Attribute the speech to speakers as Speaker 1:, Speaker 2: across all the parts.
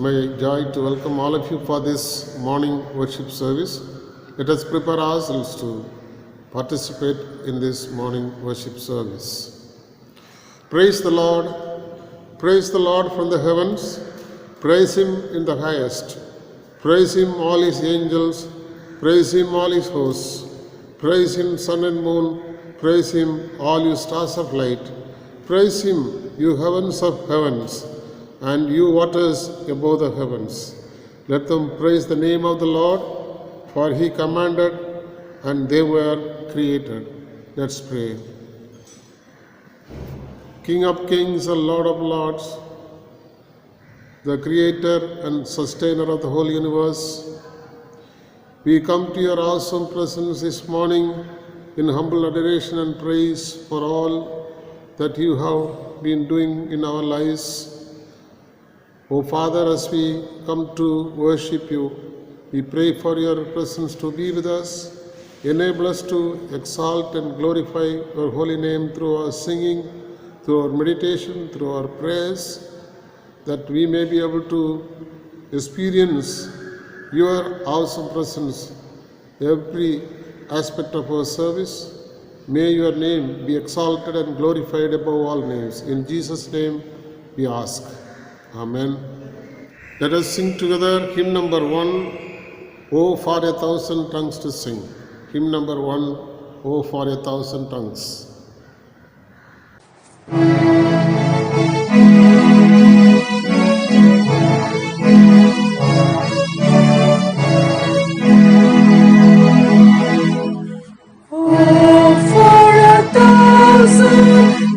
Speaker 1: my joy to welcome all of you for this morning worship service. Let us prepare ourselves to participate in this morning worship service. Praise the Lord. Praise the Lord from the heavens. Praise Him in the highest. Praise Him, all His angels. Praise Him, all His hosts. Praise Him, sun and moon. Praise Him, all you stars of light. Praise Him, you heavens of heavens, and you waters above the heavens. Let them praise the name of the Lord, for He commanded, and they were created. Let's pray. King of kings and Lord of lords, the creator and sustainer of the whole universe, we come to your awesome presence this morning in humble adoration and praise for all that you have been doing in our lives. O Father, as we come to worship you, we pray for your presence to be with us. Enable us to exalt and glorify your holy name through our singing, through our meditation, through our prayers, that we may be able to experience your awesome presence every aspect of our service. May your name be exalted and glorified above all names. In Jesus' name we ask. Amen. Let us sing together hymn number 1, Oh for a thousand tongues to sing. Hymn number 1, Oh for a thousand tongues.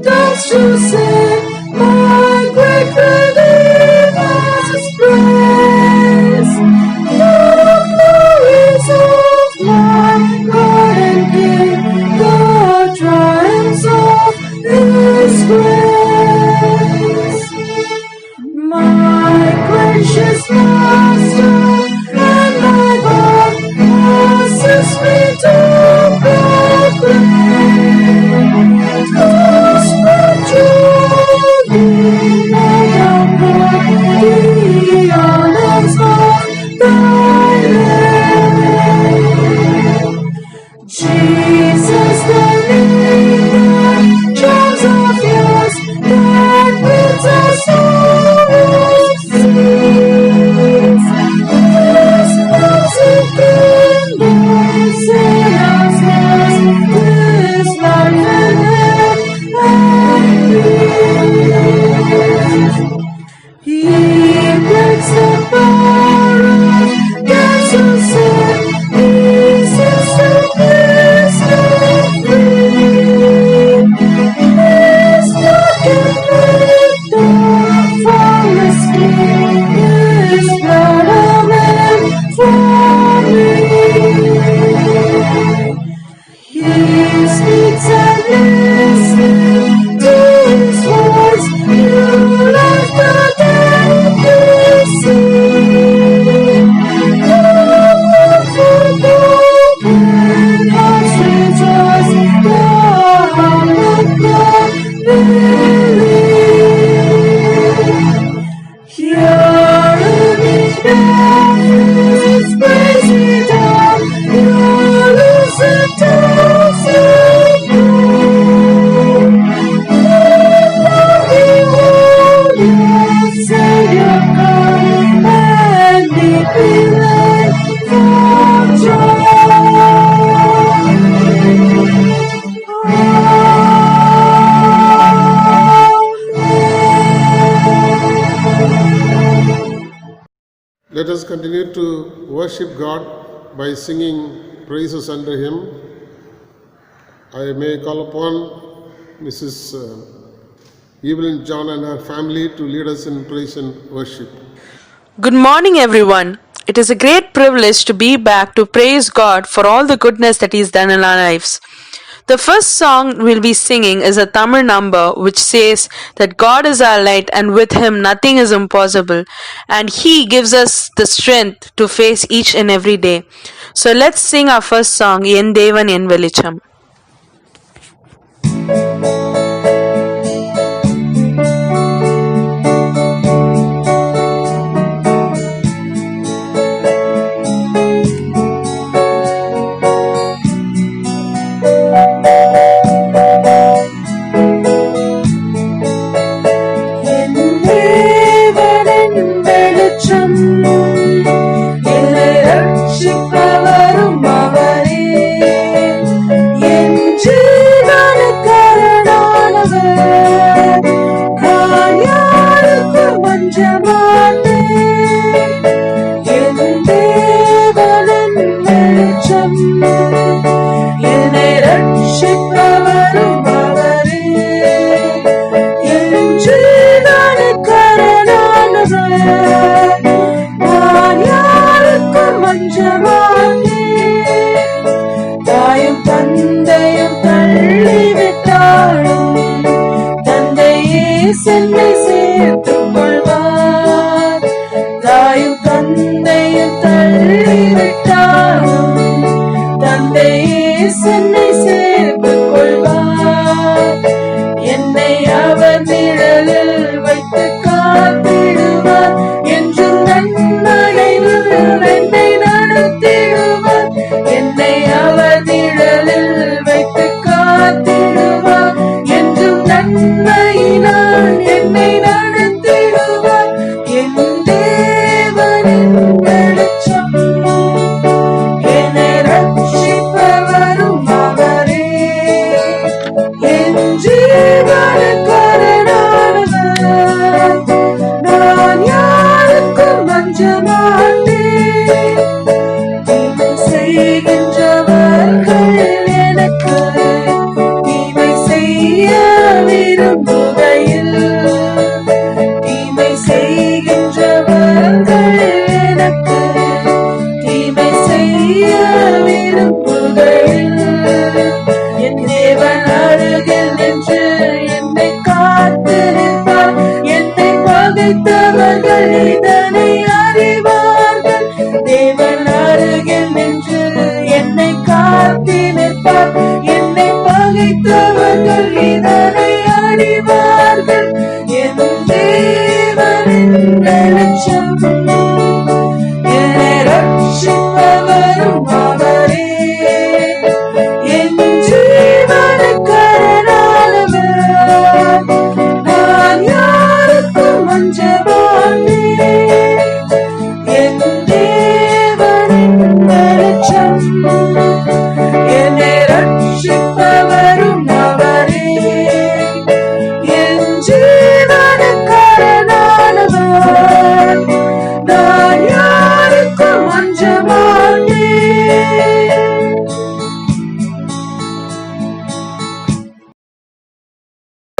Speaker 2: Tongues to sing, my great Redeemer's praise. The glories of my God and King, the triumphs of His grace. My gracious Master and my God, assist me to proclaim. Spread your name abroad, the honors of thy name. Jesus, the leader, charms of yours, that bids us all cease. This music kingdom, sinners lost, this life and He breaks the power of death and sin. He sets the prisoners free. His blood can make the flawless King. His blood a man for me. He speaks and listens to His voice. You like the dead to see. The broken hearts rejoice. The humble God believe. Here in His praise He down. You listen to
Speaker 1: Let us continue to worship God by singing praises unto Him. I may call upon Mrs. Evelyn John and her family to lead us in praise and worship.
Speaker 3: Good morning, everyone. It is a great privilege to be back to praise God for all the goodness that He's done in our lives. The first song we'll be singing is a Tamil number which says that God is our light and with Him nothing is impossible, and He gives us the strength to face each and every day. So let's sing our first song, En Devan En Velicham.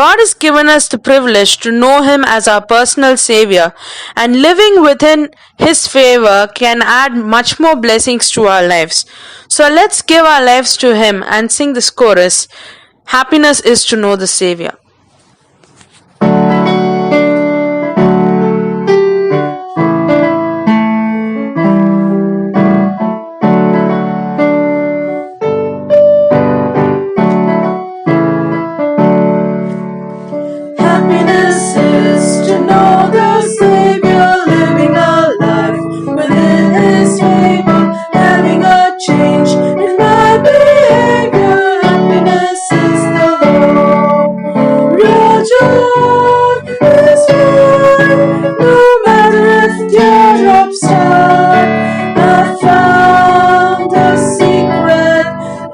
Speaker 3: God has given us the privilege to know Him as our personal Savior, and living within His favor can add much more blessings to our lives. So let's give our lives to Him and sing this chorus. Happiness is to know the Savior.
Speaker 2: Happiness is to know the Savior, living a life within His favor, having a change in my behavior. Happiness is the hope, real joy is mine, no matter if teardrops start. I found a secret,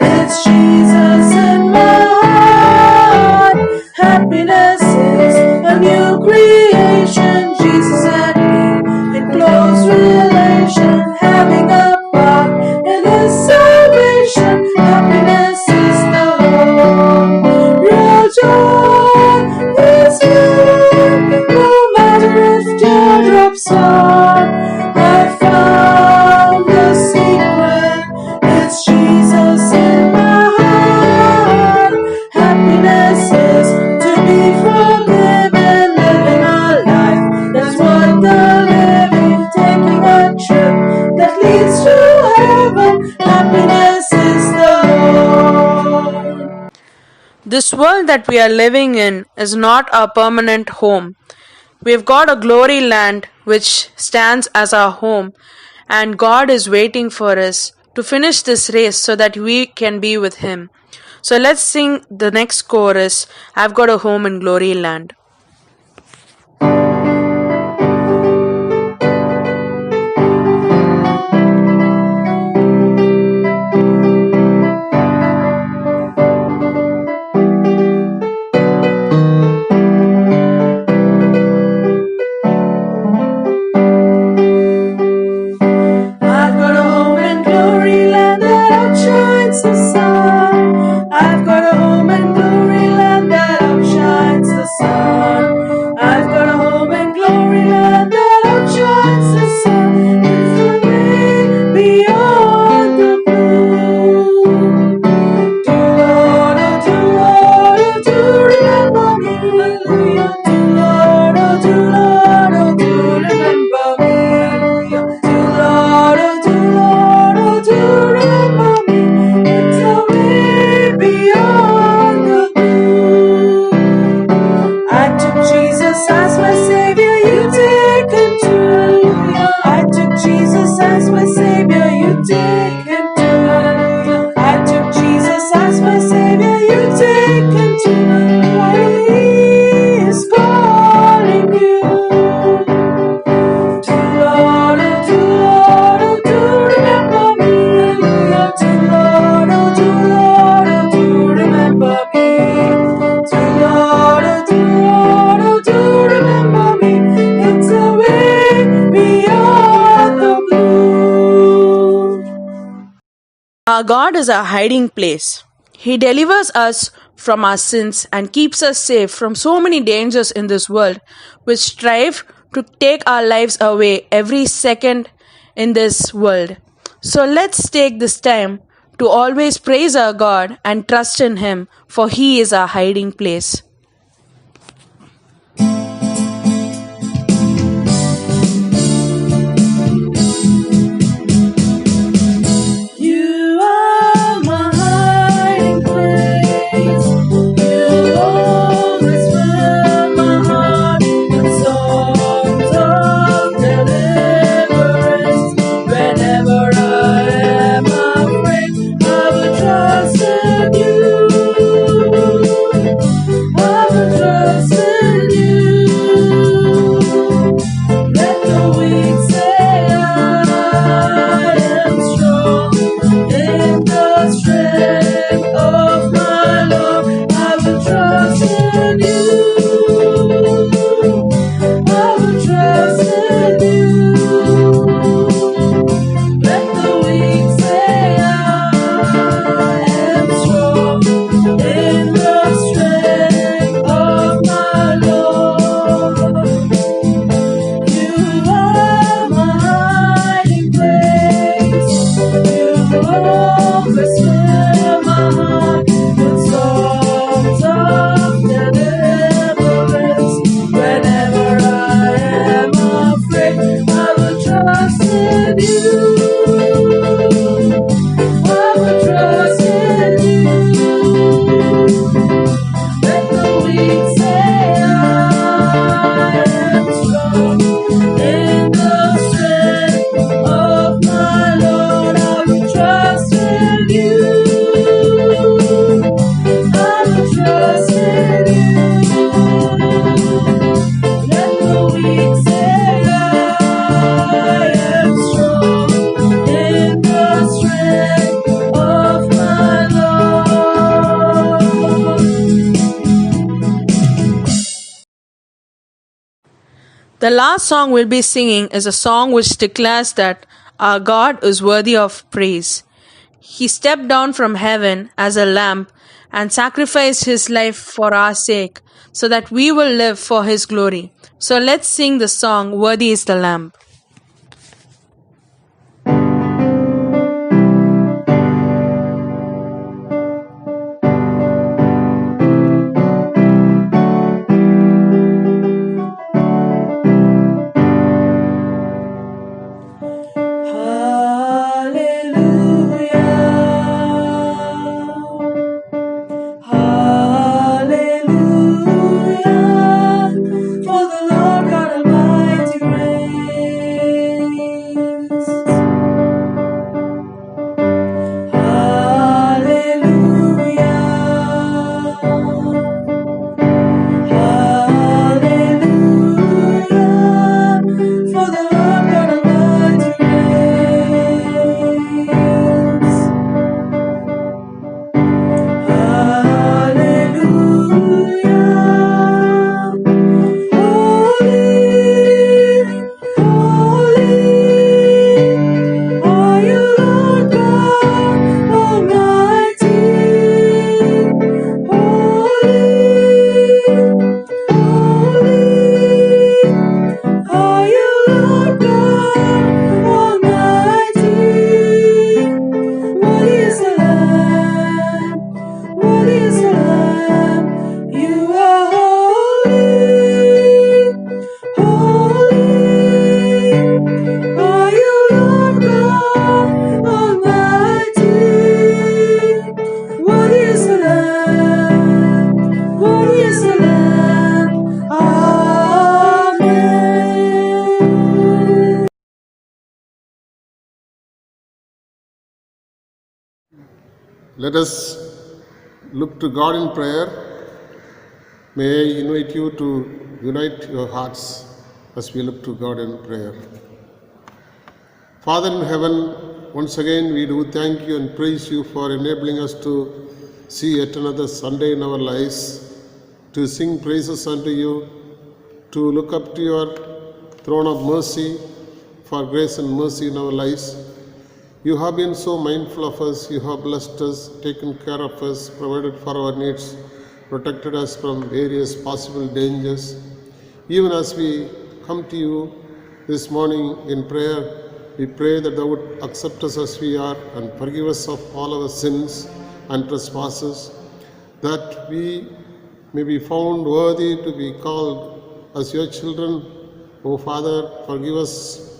Speaker 2: it's Jesus in my heart. Happiness is a new creation, Jesus and me in close relation, having a part in His salvation. Happiness is the hope, real joy is mine, no matter if teardrops start. I found the secret, it's Jesus in my heart. Happiness is to be forgiven, living a life that's worth the living, taking a trip that leads to heaven. Happiness is the hope.
Speaker 3: This world that we are living in is not our permanent home. We've got a glory land which stands as our home, and God is waiting for us to finish this race so that we can be with Him. So let's sing the next chorus, I've got a home in glory land.
Speaker 2: I've got a home in glory land that outshines the sun. I've got a home in glory land that outshines the sun. I've got a home in glory land that outshines the sun. It's the way beyond the blue. Do Lord, oh do Lord, oh do remember me. Hallelujah. Do Lord, oh do Lord, oh do remember me. Hallelujah. Do Lord, oh do Lord, oh do remember me. It's a way beyond the blue. I took Jesus as my Savior, you take Him too. Hallelujah. I took Jesus as my Savior, you take Him too. Hallelujah. I took Jesus as my Savior, you take Him too. While He is calling you. Do Lord, oh do Lord, oh do remember me. Hallelujah. Do Lord, oh do Lord, oh do remember me. Do Lord, oh do Lord, oh do remember me. It's a way beyond the blue.
Speaker 3: Our God is our hiding place. He delivers us from our sins and keeps us safe from so many dangers in this world which strive to take our lives away every second in this world. So let's take this time to always praise our God and trust in Him, for He is our hiding place.
Speaker 2: You are my hiding place. You always fill my heart with songs of deliverance. Whenever I am afraid, I will trust in you.
Speaker 3: The last song we'll be singing is a song which declares that our God is worthy of praise. He stepped down from heaven as a lamb and sacrificed his life for our sake so that we will live for his glory. So let's sing the song, Worthy is the Lamb.
Speaker 1: Let us look to God in prayer. May I invite you to unite your hearts as we look to God in prayer. Father in heaven, once again we do thank you and praise you for enabling us to see yet another Sunday in our lives, to sing praises unto you, to look up to your throne of mercy for grace and mercy in our lives. You have been so mindful of us, you have blessed us, taken care of us, provided for our needs, protected us from various possible dangers. Even as we come to you this morning in prayer, we pray that thou would accept us as we are and forgive us of all our sins and trespasses, that we may be found worthy to be called as your children. O Father, forgive us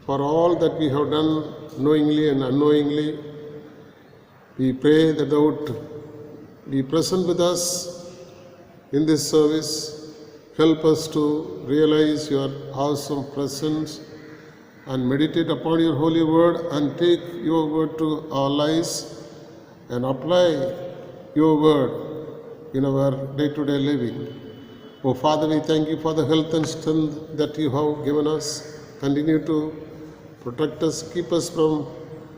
Speaker 1: for all that we have done knowingly and unknowingly. We pray that thou would be present with us in this service. Help us to realize your awesome presence and meditate upon your holy word and take your word to our lives and apply your word in our day-to-day living. Oh Father, we thank you for the health and strength that you have given us. Continue to protect us, keep us from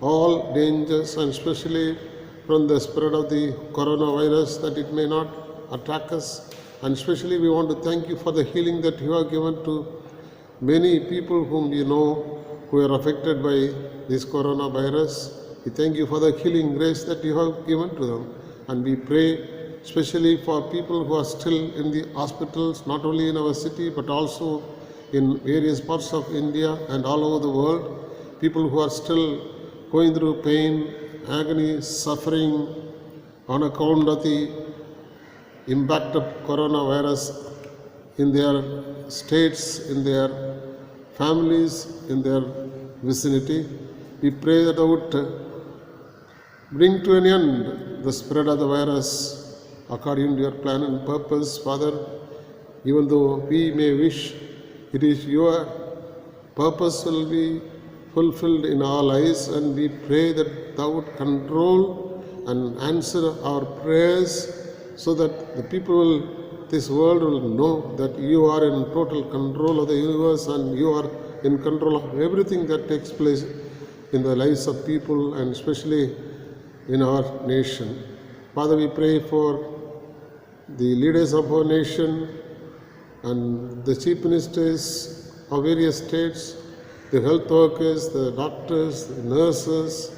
Speaker 1: all dangers and especially from the spread of the coronavirus, that it may not attack us. And especially we want to thank you for the healing that you have given to many people whom we know who are affected by this coronavirus. We thank you for the healing grace that you have given to them. And we pray especially for people who are still in the hospitals, not only in our city but also in various parts of India and all over the world, people who are still going through pain, agony, suffering on account of the impact of coronavirus in their states, in their families, in their vicinity. We pray that thou would bring to an end the spread of the virus according to your plan and purpose, Father. Even though we may wish, it is your purpose will be fulfilled in our lives, and we pray that thou would control and answer our prayers so that the people, this world will know that you are in total control of the universe and you are in control of everything that takes place in the lives of people and especially in our nation. Father, we pray for the leaders of our nation and the chief ministers of various states, the health workers, the doctors, the nurses,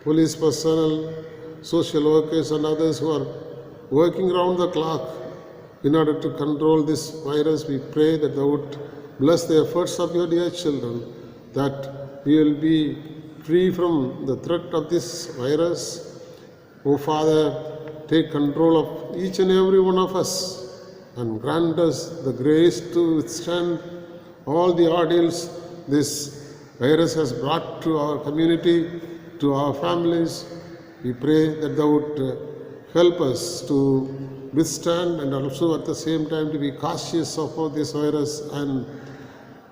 Speaker 1: police personnel, social workers and others who are working around the clock in order to control this virus. We pray that thou would bless the efforts of your dear children, that we will be free from the threat of this virus. O Father, take control of each and every one of us and grant us the grace to withstand all the ordeals this virus has brought to our community, to our families. We pray that thou would help us to withstand and also at the same time to be cautious of this virus and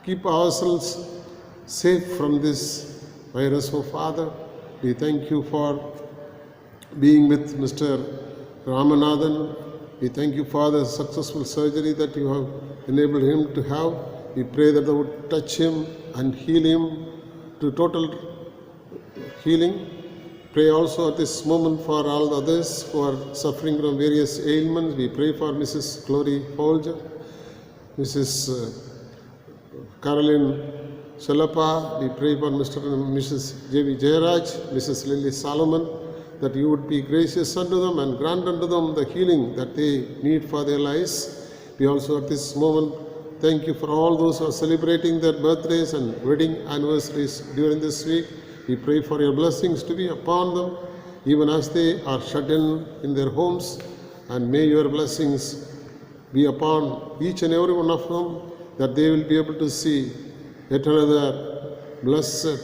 Speaker 1: keep ourselves safe from this virus. Oh Father, we thank you for being with Mr. Ramanathan. We thank you for the successful surgery that you have enabled him to have. We pray that thou would touch him and heal him to total healing. Pray also at this moment for all others who are suffering from various ailments. We pray for Mrs. Glory Folger, Mrs. Caroline Shalapa. We pray for Mr. and Mrs. J.V. Jayaraj, Mrs. Lily Solomon, that you would be gracious unto them and grant unto them the healing that they need for their lives. We also at this moment thank you for all those who are celebrating their birthdays and wedding anniversaries during this week. We pray for your blessings to be upon them, even as they are shut in their homes, and may your blessings be upon each and every one of them, that they will be able to see yet another blessed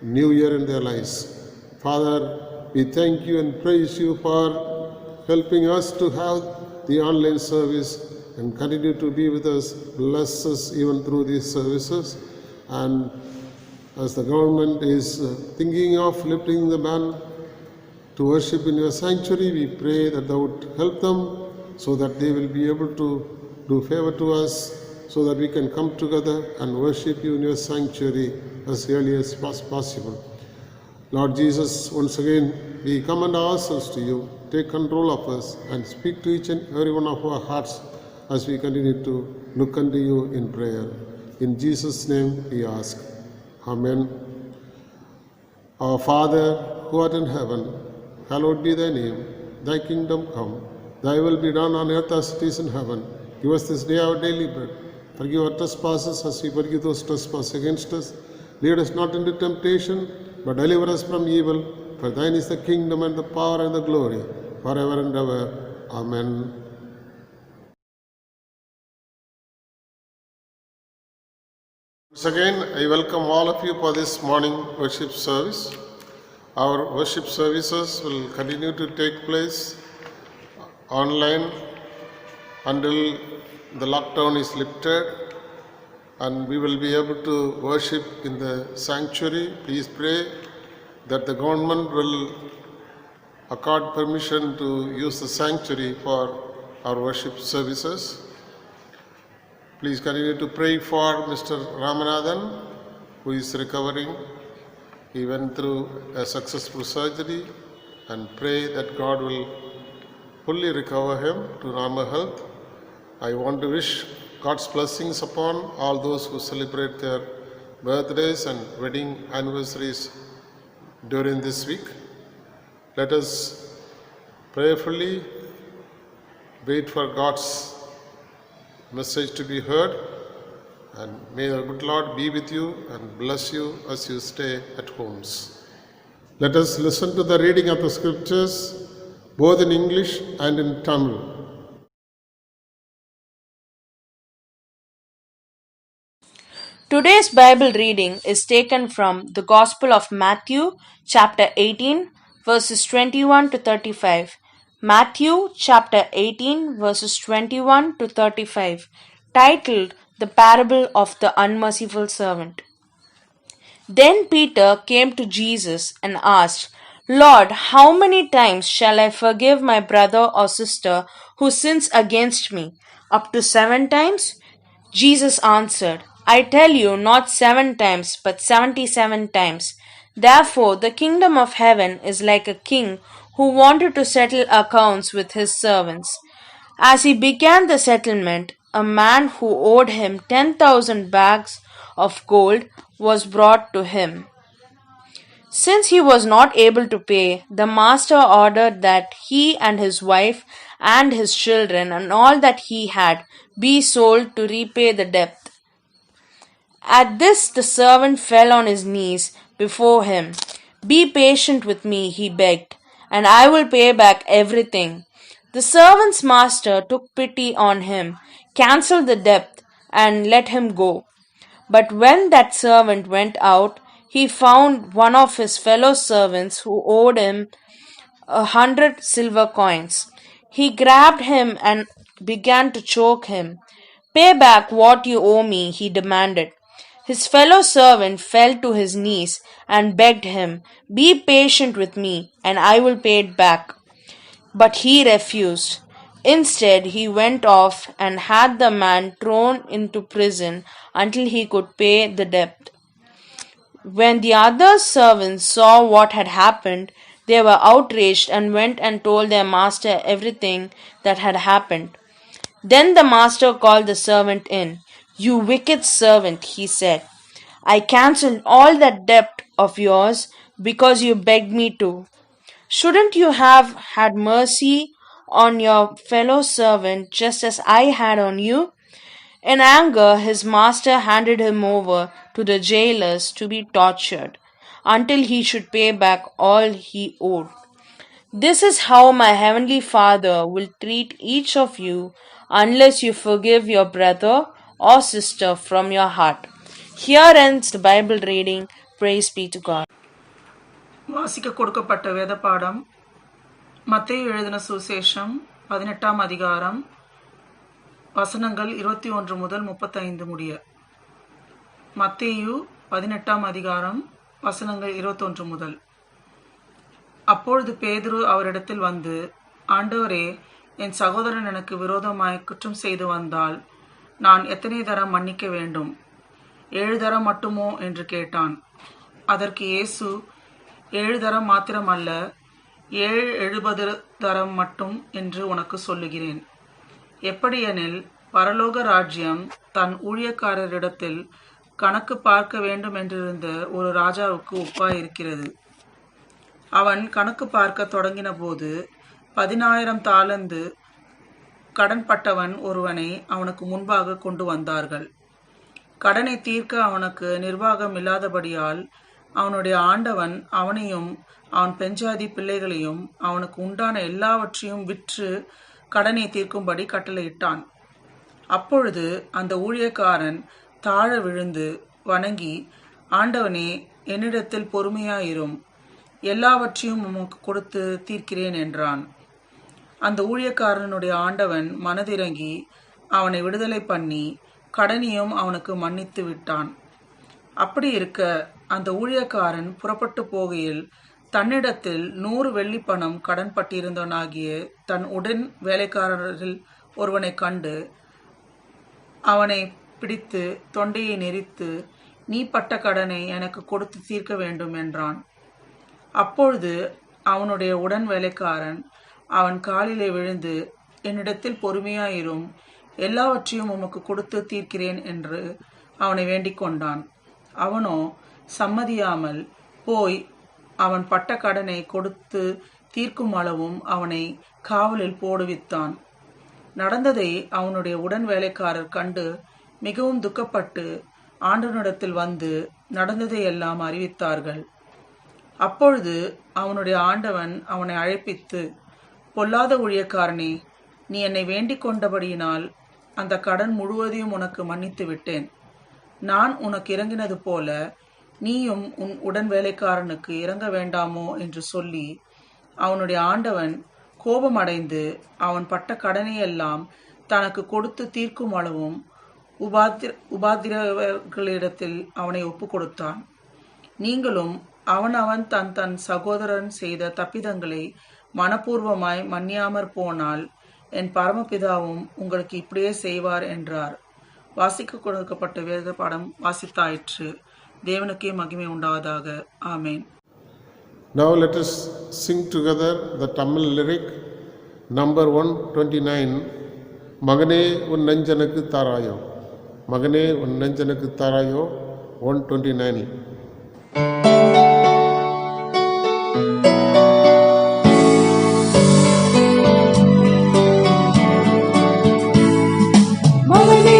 Speaker 1: new year in their lives. Father, we thank you and praise you for helping us to have the online service and continue to be with us. Bless us even through these services. And as the government is thinking of lifting the ban to worship in your sanctuary, we pray that thou would help them so that they will be able to do favor to us, so that we can come together and worship you in your sanctuary as early as possible. Lord Jesus, once again, we commend ourselves to you. Take control of us and speak to each and every one of our hearts as we continue to look unto you in prayer. In Jesus' name we ask. Amen. Our Father, who art in heaven, hallowed be thy name. Thy kingdom come. Thy will be done on earth as it is in heaven. Give us this day our daily bread. Forgive our trespasses as we forgive those who trespass against us. Lead us not into temptation, but deliver us from evil. For thine is the kingdom and the power and the glory, forever and ever. Amen. Once again, I welcome all of you for this morning worship service. Our worship services will continue to take place online until the lockdown is lifted, and we will be able to worship in the sanctuary. Please pray that the government will accord permission to use the sanctuary for our worship services. Please continue to pray for Mr. Ramanathan, who is recovering. He went through a successful surgery, and pray that God will fully recover him to normal health. I want to wish God's blessings upon all those who celebrate their birthdays and wedding anniversaries during this week. Let us prayerfully wait for God's message to be heard, and may the good Lord be with you and bless you as you stay at homes. Let us listen to the reading of the scriptures both in English and in Tamil.
Speaker 3: Today's Bible reading is taken from the Gospel of Matthew, chapter 18, verses 21 to 35. Matthew, chapter 18, verses 21 to 35, titled The Parable of the Unmerciful Servant. Then Peter came to Jesus and asked, Lord, how many times shall I forgive my brother or sister who sins against me? Up to 7 times? Jesus answered, I tell you, not 7 times, but 77 times. Therefore, the kingdom of heaven is like a king who wanted to settle accounts with his servants. As he began the settlement, a man who owed him 10,000 bags of gold was brought to him. Since he was not able to pay, the master ordered that he and his wife and his children and all that he had be sold to repay the debt. At this, the servant fell on his knees before him. Be patient with me, he begged, and I will pay back everything. The servant's master took pity on him, cancelled the debt, and let him go. But when that servant went out, he found one of his fellow servants who owed him 100 silver coins. He grabbed him and began to choke him. Pay back what you owe me, he demanded. His fellow servant fell to his knees and begged him, Be patient with me, and I will pay it back. But he refused. Instead, he went off and had the man thrown into prison until he could pay the debt. When the other servants saw what had happened, they were outraged and went and told their master everything that had happened. Then the master called the servant in. You wicked servant, he said. I cancelled all that debt of yours because you begged me to. Shouldn't you have had mercy on your fellow servant just as I had on you? In anger, his master handed him over to the jailers to be tortured until he should pay back all he owed. This is how my heavenly Father will treat each of you unless you forgive your brother or sister from your heart. Here ends the Bible reading. Praise be to God.
Speaker 4: வாசிக்க கொடுக்கப்பட்ட வேத பாடம் மத்தேயு எழுதின சுவிசேஷம் 18ஆம் அதிகாரம் வசனங்கள் 21 முதல் 35 முடிய. மத்தேயு 18ஆம் அதிகாரம் வசனங்கள் 21 முதல். அப்பொழுது பேதுரு அவரிடத்தில் வந்து, ஆண்டவரே, என் சகோதரன் எனக்கு விரோதமாய் குற்றம் செய்து வந்தால் நான் எத்தனை தரம் மன்னிக்க வேண்டும்? 7 தரம் மட்டுமோ என்று கேட்டான். அதற்கு இயேசு, 7 தரம் மாத்திரமல்ல, 70 தரம் மட்டும் என்று உனக்கு சொல்லுகிறேன். எப்படியெனில், பரலோக ராஜ்யம் தன் ஊழியக்காரரிடத்தில் கணக்கு பார்க்க வேண்டும் என்றிருந்த ஒரு ராஜாவுக்கு ஒப்பாயிருக்கிறது. அவன் கணக்கு பார்க்க தொடங்கின போது 10,000 தாலந்து கடன்பட்டவன் ஒருவனை அவனுக்கு முன்பாக கொண்டு வந்தார்கள். கடனை தீர்க்க அவனுக்கு நிர்வாகம் இல்லாதபடியால் அவனுடைய ஆண்டவன் அவனையும் அவன் பெஞ்சாதி பிள்ளைகளையும் அவனுக்கு உண்டான எல்லாவற்றையும் விற்று கடனை தீர்க்கும்படி கட்டளையிட்டான். அப்பொழுது அந்த ஊழியக்காரன் தாழ விழுந்து வணங்கி, ஆண்டவனே, என்னிடத்தில் பொறுமையாயிரும், எல்லாவற்றையும் உமக்கு கொடுத்து தீர்க்கிறேன் என்றான். அந்த ஊழியக்காரனுடைய ஆண்டவன் மனதிறங்கி அவனை விடுதலை பண்ணி கடனையும் அவனுக்கு மன்னித்து விட்டான். அப்படி இருக்க அந்த ஊழியக்காரன் புறப்பட்டு போகையில் தன்னிடத்தில் 100 வெள்ளிப்பணம் கடன்பட்டிருந்தவனாகிய தன் உடன் வேலைக்காரரில் ஒருவனை கண்டு அவனை பிடித்து தொண்டையை நெரித்து, நீ பட்ட கடனை எனக்கு கொடுத்து தீர்க்க வேண்டும் என்றான். அப்பொழுது அவனுடைய உடன் வேலைக்காரன் அவன் காலிலே விழுந்து, என்னிடத்தில் பொறுமையாயிரும், எல்லாவற்றையும் உமக்கு கொடுத்து தீர்க்கிறேன் என்று அவனை வேண்டிக் கொண்டான். அவனோ சம்மதியாமல் போய் அவன் பட்ட கடனை கொடுத்து தீர்க்கும் அளவும் அவனை காவலில் போடுவித்தான். நடந்ததை அவனுடைய உடன் வேலைக்காரர் கண்டு மிகவும் துக்கப்பட்டு ஆண்டவனிடத்தில் வந்து நடந்ததை எல்லாம் அறிவித்தார்கள். அப்பொழுது அவனுடைய ஆண்டவன் அவனை அழைப்பித்து, பொல்லாத ஊழியக்காரனே, நீ என்னை வேண்டிக் கொண்டபடியினால் அந்த கடன் முழுவதையும் உனக்கு மன்னித்து விட்டேன். நான் உனக்கு இறங்கினது போல நீயும் உன் உடன் வேலைக்காரனுக்கு இறங்க வேண்டாமோ என்று சொல்லி அவனுடைய ஆண்டவன் கோபமடைந்து அவன் பட்ட கடனையெல்லாம் தனக்கு கொடுத்து தீர்க்கும் அளவும் உபாத்திரவர்களிடத்தில் அவனை ஒப்பு கொடுத்தான். நீங்களும் அவன் தன் தன் சகோதரன் செய்த தப்பிதங்களை மனப்பூர்வமாய் மன்னியாமற் போனால் என் பரமபிதாவும் உங்களுக்கு இப்படியே செய்வார் என்றார். வாசிக்க கொடுக்கப்பட்ட வேத பாடம் வாசித்தாயிற்று. தேவனுக்கே மகிமை உண்டாவதாக. ஆமேன்.
Speaker 1: Now let us sing together the Tamil lyric number 129. மகனே உன் நெஞ்சனுக்கு தாராயோ. மகனே உன் நெஞ்சனுக்கு தாராயோ. 129.
Speaker 2: மகனே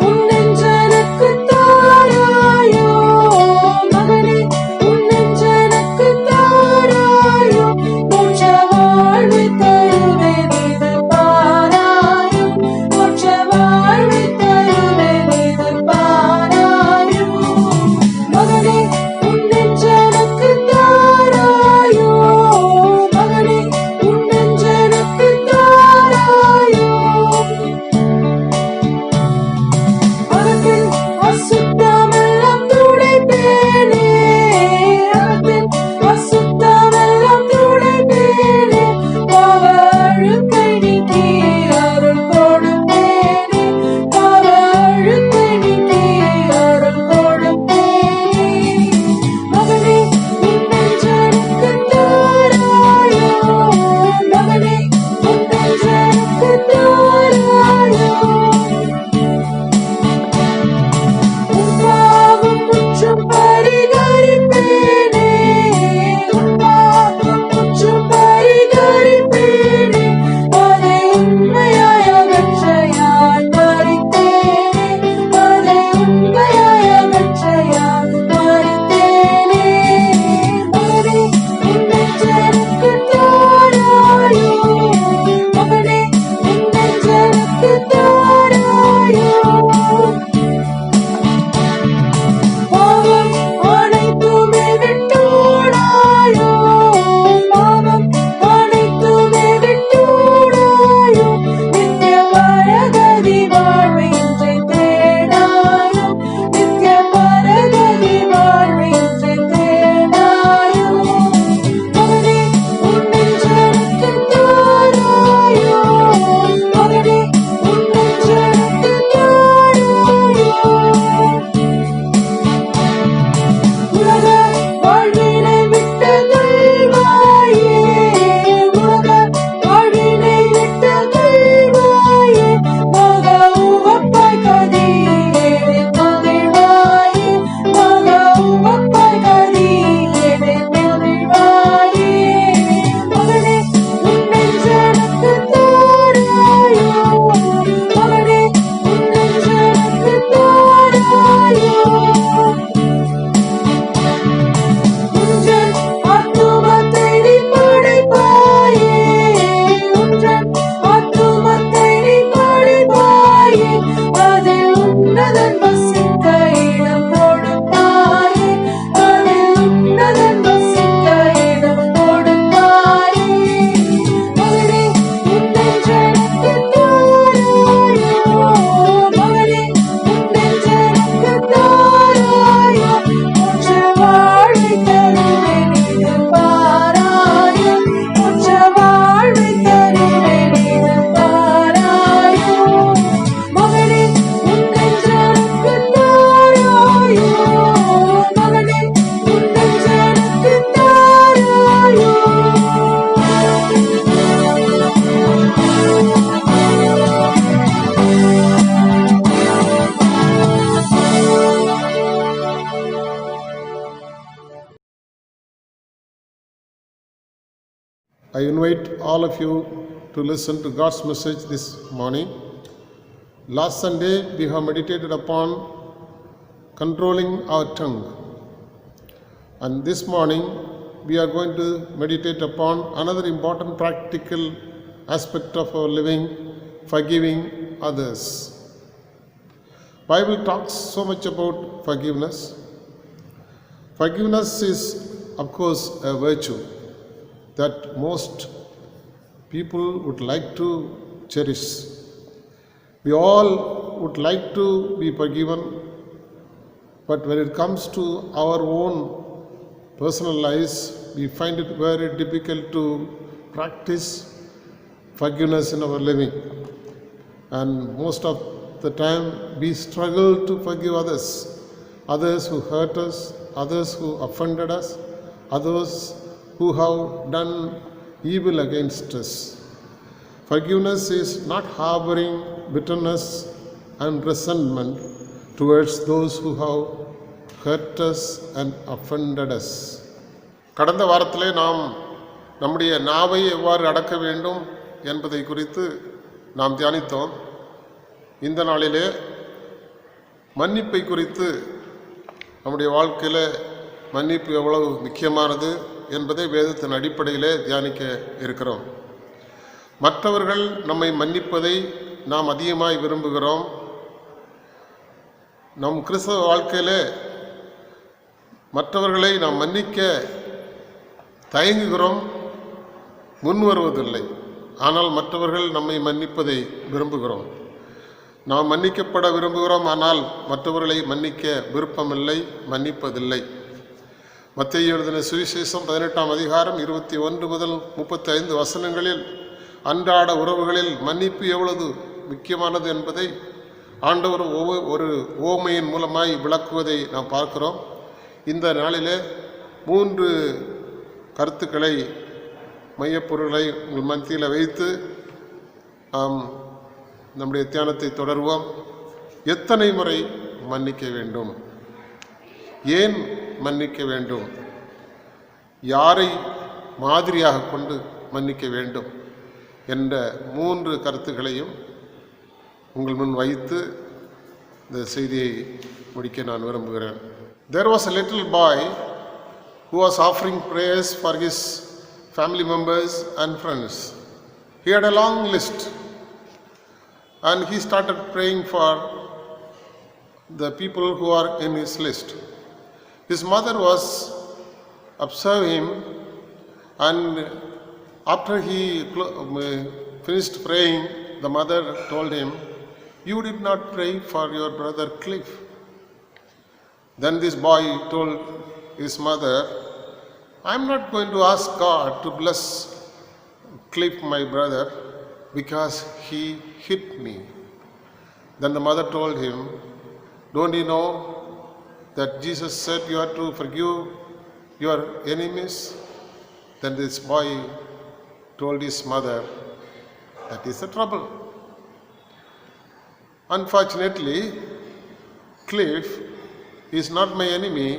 Speaker 2: உன் நெஞ்சனுக்கு தாராயோ. மகனே உன் நெஞ்சனுக்கு தாராயோ. மோட்ச வாழ்வை தருவேன் இது பாராயோ. மோட்ச வாழ்வை தருவேன் இது பாராயோ. மகனே உன் நெஞ்சனுக்கு தாராயோ. மகனே உன் நெஞ்சனுக்கு தாராயோ. அகத்தின் அசுத்தமெல்லாம் துடைப்பேனே. அகத்தின் அசுத்தமெல்லாம் துடைப்பேனே. பாவ அழுக்கை நீக்கி அருள் கொடுப்பேனே. பாவ அழுக்கை நீக்கி அருள் கொடுப்பேனே. மகனே உன் நெஞ்சனுக்கு தாராயோ. மகனே உன் நெஞ்சனுக்கு தாராயோ. உன் பாவம் முற்றும் பரிகரிப்பேனே. உன் பாவம் முற்றும் பரிகரிப்பேனே. அதை உண்மையாய் அகற்றையாய் மறித்தேனே. அதை உண்மையாய் அகற்றையாய் மறித்தேனே. மகனே உன் நெஞ்சனுக்கு தாராயோ. மகனே உன் நெஞ்சனுக்கு தாராயோ. பாவம் அனைத்துமே விட்டோடாயோ. பாவம் அனைத்துமே விட்டோடாயோ. நித்திய பரகதி வாழ்வு இன்றை தேடாயோ. நித்திய பரகதி வாழ்வு இன்றை தேடாயோ. மகனே உன் நெஞ்சனுக்கு தாராயோ. மகனே உன் நெஞ்சனுக்கு தாராயோ. உலக வாழ்வினை விட்டு கொள்வாயே. உலக வாழ்வினை விட்டு கொள்வாயே. மக உவப்பாய் கதியேனில் மகிழ்வாயே. மக உவப்பாய் கதியேனில் மகிழ்வாயே. மகனே உன் நெஞ்சனுக்கு தாராயோ. மகனே உன் நெஞ்சனுக்கு தாராயோ. உன்றன் ஆத்துமத்தை நீ படைப்பாயே. உன்றன் ஆத்துமத்தை நீ படைப்பாயே. அதில் உன்னதன் வசிக்க இடம் கொடுப்பாயே. அதில் உன்னதன் வசிக்க இடம் கொடுப்பாயே. மகனே உன் நெஞ்சனுக்கு தாராயோ. மகனே உன் நெஞ்சனுக்கு தாராயோ. மோட்ச வாழ்வை தருவேன் இது பாராயோ. மோட்ச வாழ்வை தருவேன் இது பாராயோ. மகனே உன் நெஞ்சனுக்கு தாராயோ. மகனே உன் நெஞ்சனுக்கு Tharayo.
Speaker 1: I invite all of you to listen to God's message this morning. Last Sunday we have meditated upon controlling our tongue. And this morning we are going to meditate upon another important practical aspect of our living, forgiving others. Bible talks so much about forgiveness. Forgiveness is, of course, a virtue that most people would like to cherish. We all would like to be forgiven, but when it comes to our own personal lives, we find it very difficult to practice forgiveness in our living. And most of the time, we struggle to forgive others who hurt us, others who offended us, others who have done evil against us. Forgiveness is not harboring bitterness and resentment towards those who have hurt us and offended us. கடந்த வாரத்திலே நாம் நம்முடைய நாவை எவ்வாறு அடக்க வேண்டும் என்பதை குறித்து நாம் தியானித்தோம். இந்த நாளிலே மன்னிப்பை குறித்து நம்முடைய வாழ்க்கையில் மன்னிப்பு எவ்வளவு முக்கியமானது என்பதை வேதத்தின் அடிப்படையிலே தியானிக்க இருக்கிறோம். மற்றவர்கள் நம்மை மன்னிப்பதை நாம் அதிகமாய் விரும்புகிறோம். நம் கிறிஸ்தவ வாழ்க்கையில் மற்றவர்களை நாம் மன்னிக்க தயங்குகிறோம், முன் வருவதில்லை. ஆனால் மற்றவர்கள் நம்மை மன்னிப்பதை விரும்புகிறோம். நாம் மன்னிக்கப்பட விரும்புகிறோம், ஆனால் மற்றவர்களை மன்னிக்க விருப்பமில்லை, மன்னிப்பதில்லை. மத்தேயு எழுதின சுவிசேஷம் 18ஆம் அதிகாரம் 21 முதல் 35 வசனங்களில் அன்றாட உறவுகளில் மன்னிப்பு எவ்வளவு முக்கியமானது என்பதை ஆண்டவர் ஒரு ஓமையின் மூலமாய் விளக்குவதை நாம் பார்க்கிறோம். இந்த நாளிலே 3 கருத்துக்களை, மையப்பொருளை உங்கள் மத்தியில் வைத்து நாம் நம்முடைய தியானத்தை தொடருவோம். எத்தனை முறை மன்னிக்க வேண்டும்? ஏன் மன்னிக்க வேண்டும்? யாரை மாதிரியாக கொண்டு மன்னிக்க வேண்டும் என்ற 3 கருத்துக்களையும் உங்கள் முன் வைத்து இந்த செய்தியை முடிக்க நான் விரும்புகிறேன். There was a little boy who was offering prayers for his family members and friends. He had a long list and he started praying for the people who are in his list. His mother was observing him, and after he finished praying, the mother told him, "You did not pray for your brother Cliff." Then this boy told his mother, "I'm not going to ask God to bless Cliff, my brother, because he hit me." Then the mother told him, "Don't you know that Jesus said you are to forgive your enemies?" Then this boy told his mother, "That is the trouble. Unfortunately, Cliff is not my enemy,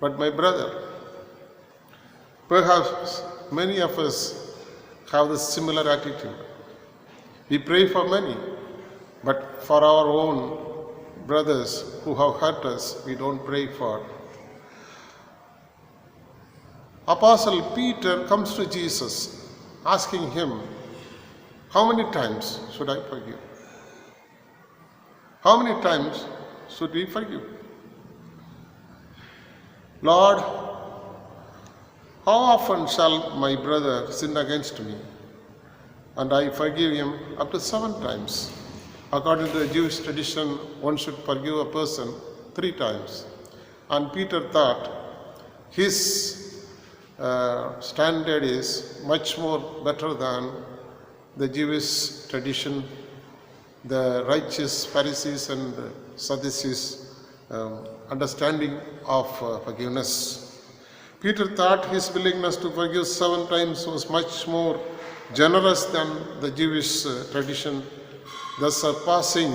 Speaker 1: but my brother." Perhaps many of us have the similar attitude. We pray for many, but for our own brothers who have hurt us, we don't pray for. Apostle Peter comes to Jesus asking him, "How many times should I forgive? How many times should we forgive? Lord, how often shall my brother sin against me, and I forgive him up to 7 times? According to the Jewish tradition, one should forgive a person 3 times. And Peter thought his standard is much more better than the Jewish tradition, the righteous Pharisees and Sadducees understanding of forgiveness. Peter thought his willingness to forgive 7 times was much more generous than the Jewish tradition, thus surpassing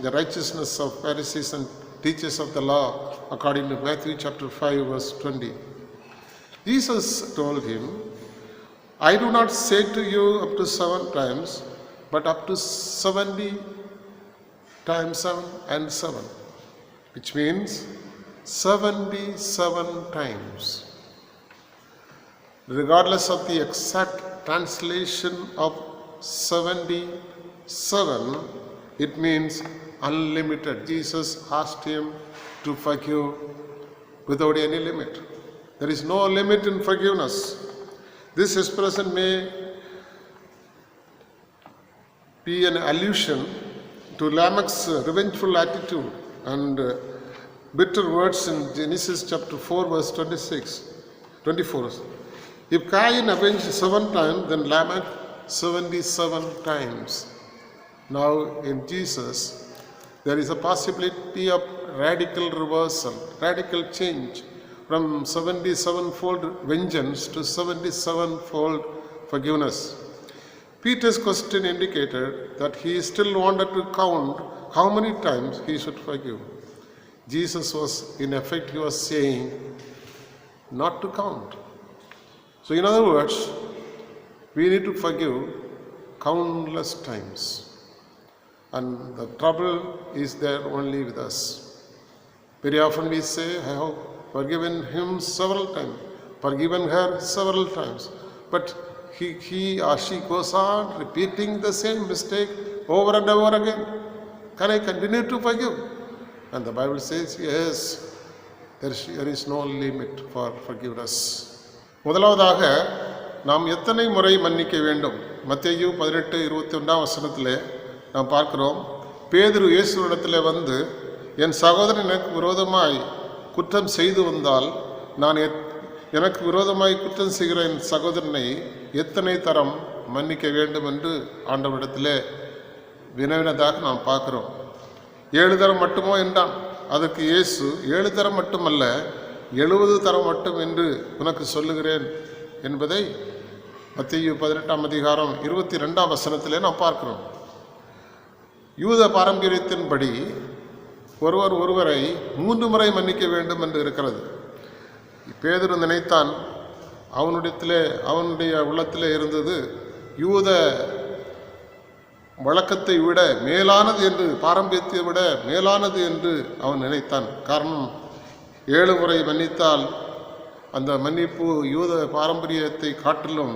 Speaker 1: the righteousness of Pharisees and teachers of the law, according to Matthew chapter 5, verse 20. Jesus told him, "I do not say to you up to 7 times, but up to 70 times 7 and 7, which means 77 times. Regardless of the exact translation of 77, it means unlimited. Jesus asked him to forgive without any limit. There is no limit in forgiveness. This expression may be an allusion to Lamech's revengeful attitude and bitter words in Genesis chapter 4 verse 24. If Cain avenged 7 times, then Lamech 77 times. Now in Jesus, there is a possibility of radical reversal, radical change from 77-fold vengeance to 77-fold forgiveness. Peter's question indicated that he still wanted to count how many times he should forgive. Jesus was, in effect, he was saying not to count. So in other words, we need to forgive countless times. And the trouble is there only with us. Very often we say, I have forgiven him several times, forgiven her several times. But he or she goes on repeating the same mistake over and over again. Can I continue to forgive? And the Bible says, yes, there is no limit for forgiveness. முதலாவதாக நாம் எத்தனை முறை மன்னிக்க வேண்டும்? மத்தேயு 18:21 நாம் பார்க்கிறோம், பேதுரு இயேசுவிடத்தில் வந்து, என் சகோதரன் எனக்கு விரோதமாய் குற்றம் செய்து வந்தால் நான் எனக்கு விரோதமாய் குற்றம் செய்கிற என் சகோதரனை எத்தனை தரம் மன்னிக்க வேண்டும் என்று ஆண்டவரிடத்திலே வினவினதாக நாம் பார்க்கிறோம். 7 தரம் மட்டுமோ என்றான். அதற்கு இயேசு 7 தரம் மட்டுமல்ல, 70 தரம் மட்டும் என்று உனக்கு சொல்லுகிறேன் என்பதை மத்தேயு 18:22 நாம் பார்க்கிறோம். யூத பாரம்பரியத்தின்படி ஒருவரை 3 முறை மன்னிக்க வேண்டும் என்று இருக்கிறது. பேதுரு நினைத்தான், அவனுடைய உள்ளத்திலே இருந்தது யூத வழக்கத்தை விட மேலானது என்று, பாரம்பரியத்தை விட மேலானது என்று அவன் நினைத்தான். காரணம், 7 முறை மன்னித்தால் அந்த மன்னிப்பு யூத பாரம்பரியத்தை காட்டிலும்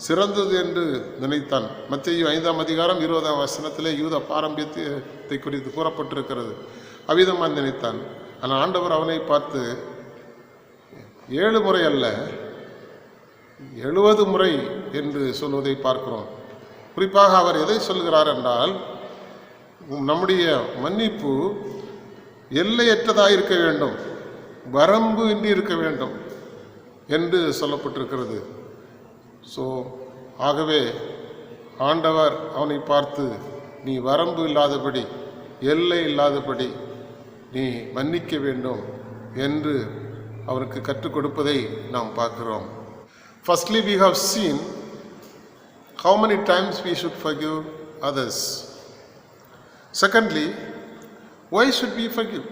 Speaker 1: சிறந்தது என்று நினைத்தான். மத்தேயு 5:20 யூத பாரம்பரியத்தை குறித்து கூறப்பட்டிருக்கிறது. அவ்விதமாக நினைத்தான். ஆனால் ஆண்டவர் அவனை பார்த்து 7 முறை அல்ல 70 முறை என்று சொல்வதை பார்க்கிறோம். குறிப்பாக அவர் எதை சொல்கிறார் என்றால், நம்முடைய மன்னிப்பு எல்லையற்றதாக இருக்க வேண்டும், வரம்பு இன்றி இருக்க வேண்டும் என்று சொல்லப்பட்டிருக்கிறது. ஸோ ஆகவே ஆண்டவர் அவனை பார்த்து, நீ வரம்பு இல்லாதபடி, எல்லை இல்லாதபடி நீ மன்னிக்க வேண்டும் என்று அவருக்கு கற்றுக் கொடுப்பதை நாம் பார்க்கிறோம். Firstly, we have seen how many times we should forgive others. Secondly, why should we forgive?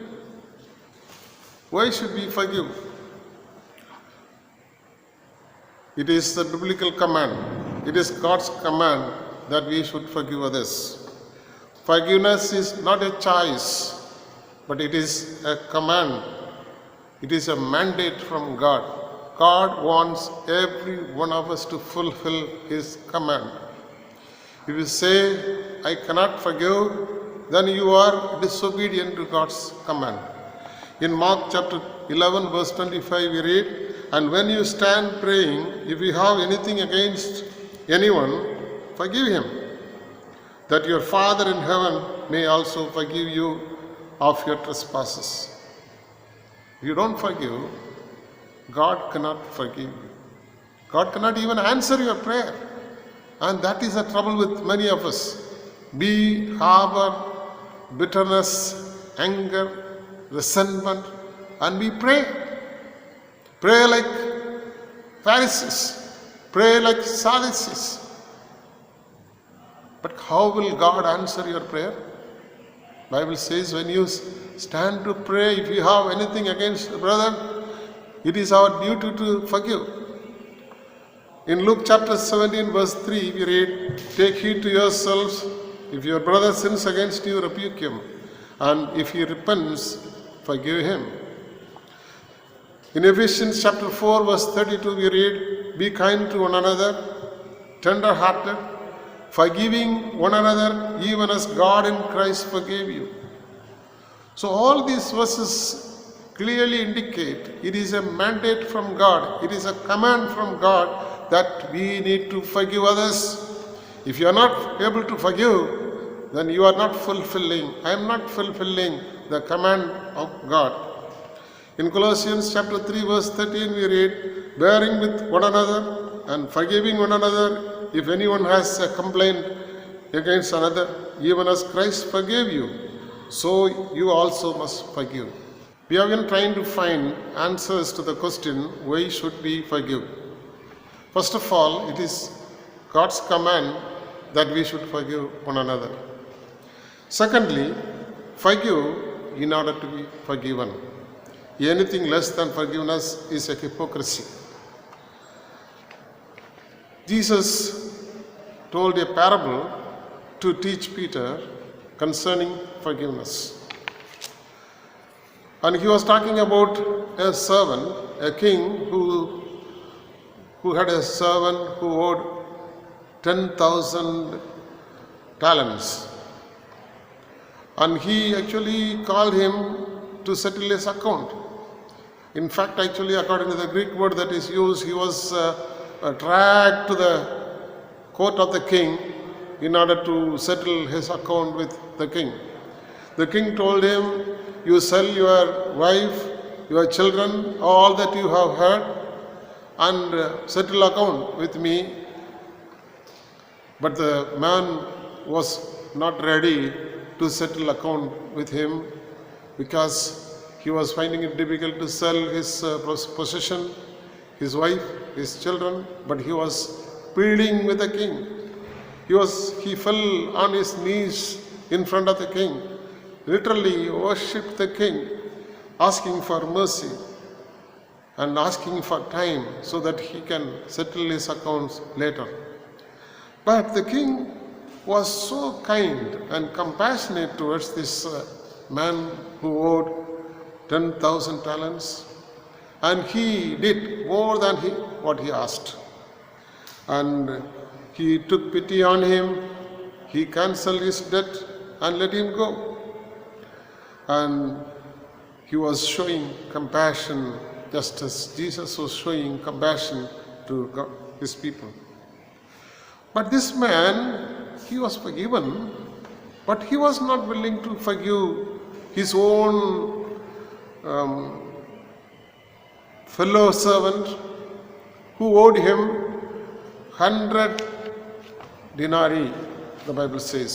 Speaker 1: Why should we forgive? It is the biblical command. It is God's command that we should forgive others. Forgiveness is not a choice, but it is a command. It is a mandate from God. God wants every one of us to fulfill His command. If you say, I cannot forgive, then you are disobedient to God's command. In Mark chapter 11 verse 25 we read, and when you stand praying, if you have anything against anyone, forgive him, that your Father in heaven may also forgive you of your trespasses. If you don't forgive, God cannot forgive you. God cannot even answer your prayer. And that is the trouble with many of us. We harbor bitterness, anger, resentment, and we pray. Pray like Pharisees. Pray like Sadducees. But how will God answer your prayer? Bible says, when you stand to pray, if you have anything against a brother, it is our duty to forgive. In Luke chapter 17 verse 3 we read, take heed to yourselves, if your brother sins against you, rebuke him, and if he repents, forgive him. In Ephesians chapter 4 verse 32 we read, be kind to one another, tender-hearted, forgiving one another, even as God in Christ forgave you. So all these verses clearly indicate it is a mandate from God, it is a command from God that we need to forgive others. If you are not able to forgive, then you are not fulfilling, I am not fulfilling the command of God. In Colossians chapter 3 verse 13 we read, bearing with one another and forgiving one another if anyone has a complaint against another, even as Christ forgave you, so you also must forgive. We have been trying to find answers to the question, why should we forgive? First of all, it is God's command that we should forgive one another. Secondly, forgive in order to be forgiven. Anything less than forgiveness is a hypocrisy. Jesus told a parable to teach Peter concerning forgiveness. And he was talking about a servant, a king who had a servant who owed 10,000 talents. And he actually called him to settle his account. In fact, actually, according to the Greek word that is used, he was dragged to the court of the king in order to settle his account with the king. The king told him, you sell your wife, your children, all that you have heard, and settle account with me. But the man was not ready to settle account with him because he was finding it difficult to sell his possession, his wife, his children, but he was pleading with the king. He fell on his knees in front of the king, literally worshipped the king, asking for mercy and asking for time so that he can settle his accounts later. But the king was so kind and compassionate towards this man who owed 10,000 talents, and he did more than what he asked. And he took pity on him, he cancelled his debt and let him go. And he was showing compassion just as Jesus was showing compassion to his people. But this man, he was forgiven, but he was not willing to forgive his own fellow servant who owed him 100 denarii, the Bible says.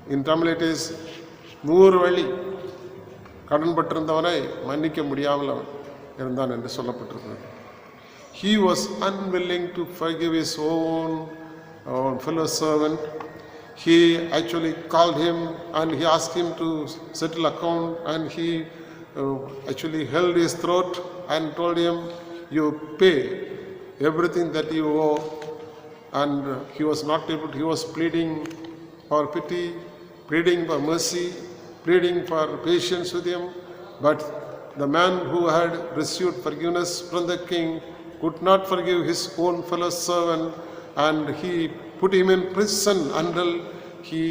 Speaker 1: In Tamil it is 100 வழி கடன்பட்டிருந்தவனை மன்னிக்க முடியாமல் இருந்தான் என்று சொல்லப்பட்டிருக்கிறது. He was unwilling to forgive his own fellow servant. He actually called him and he asked him to settle account, and he actually held his throat and told him, you pay everything that you owe. And he was not able to, he was pleading for pity, pleading for mercy, pleading for patience with him. But the man who had received forgiveness from the king could not forgive his own fellow servant, and he put him in prison until he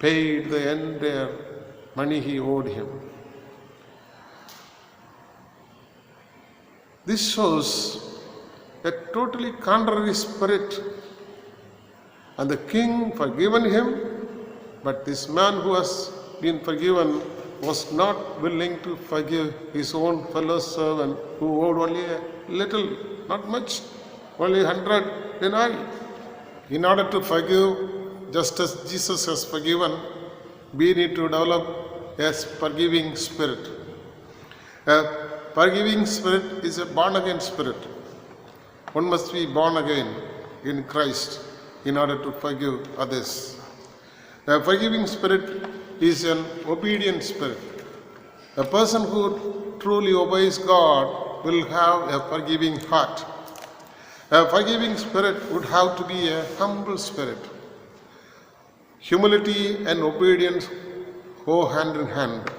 Speaker 1: paid the entire money he owed him. This shows a totally contrary spirit. And the king forgiven him, but this man who has been forgiven was not willing to forgive his own fellow servant who owed only a little, not much, only 100 denarii. In order to forgive, just as Jesus has forgiven, we need to develop a forgiving spirit. A forgiving spirit is a born again spirit. One must be born again in Christ in order to forgive others. A forgiving spirit is an obedient spirit. A person who truly obeys God will have a forgiving heart. A forgiving spirit would have to be a humble spirit. Humility and obedience go hand in hand.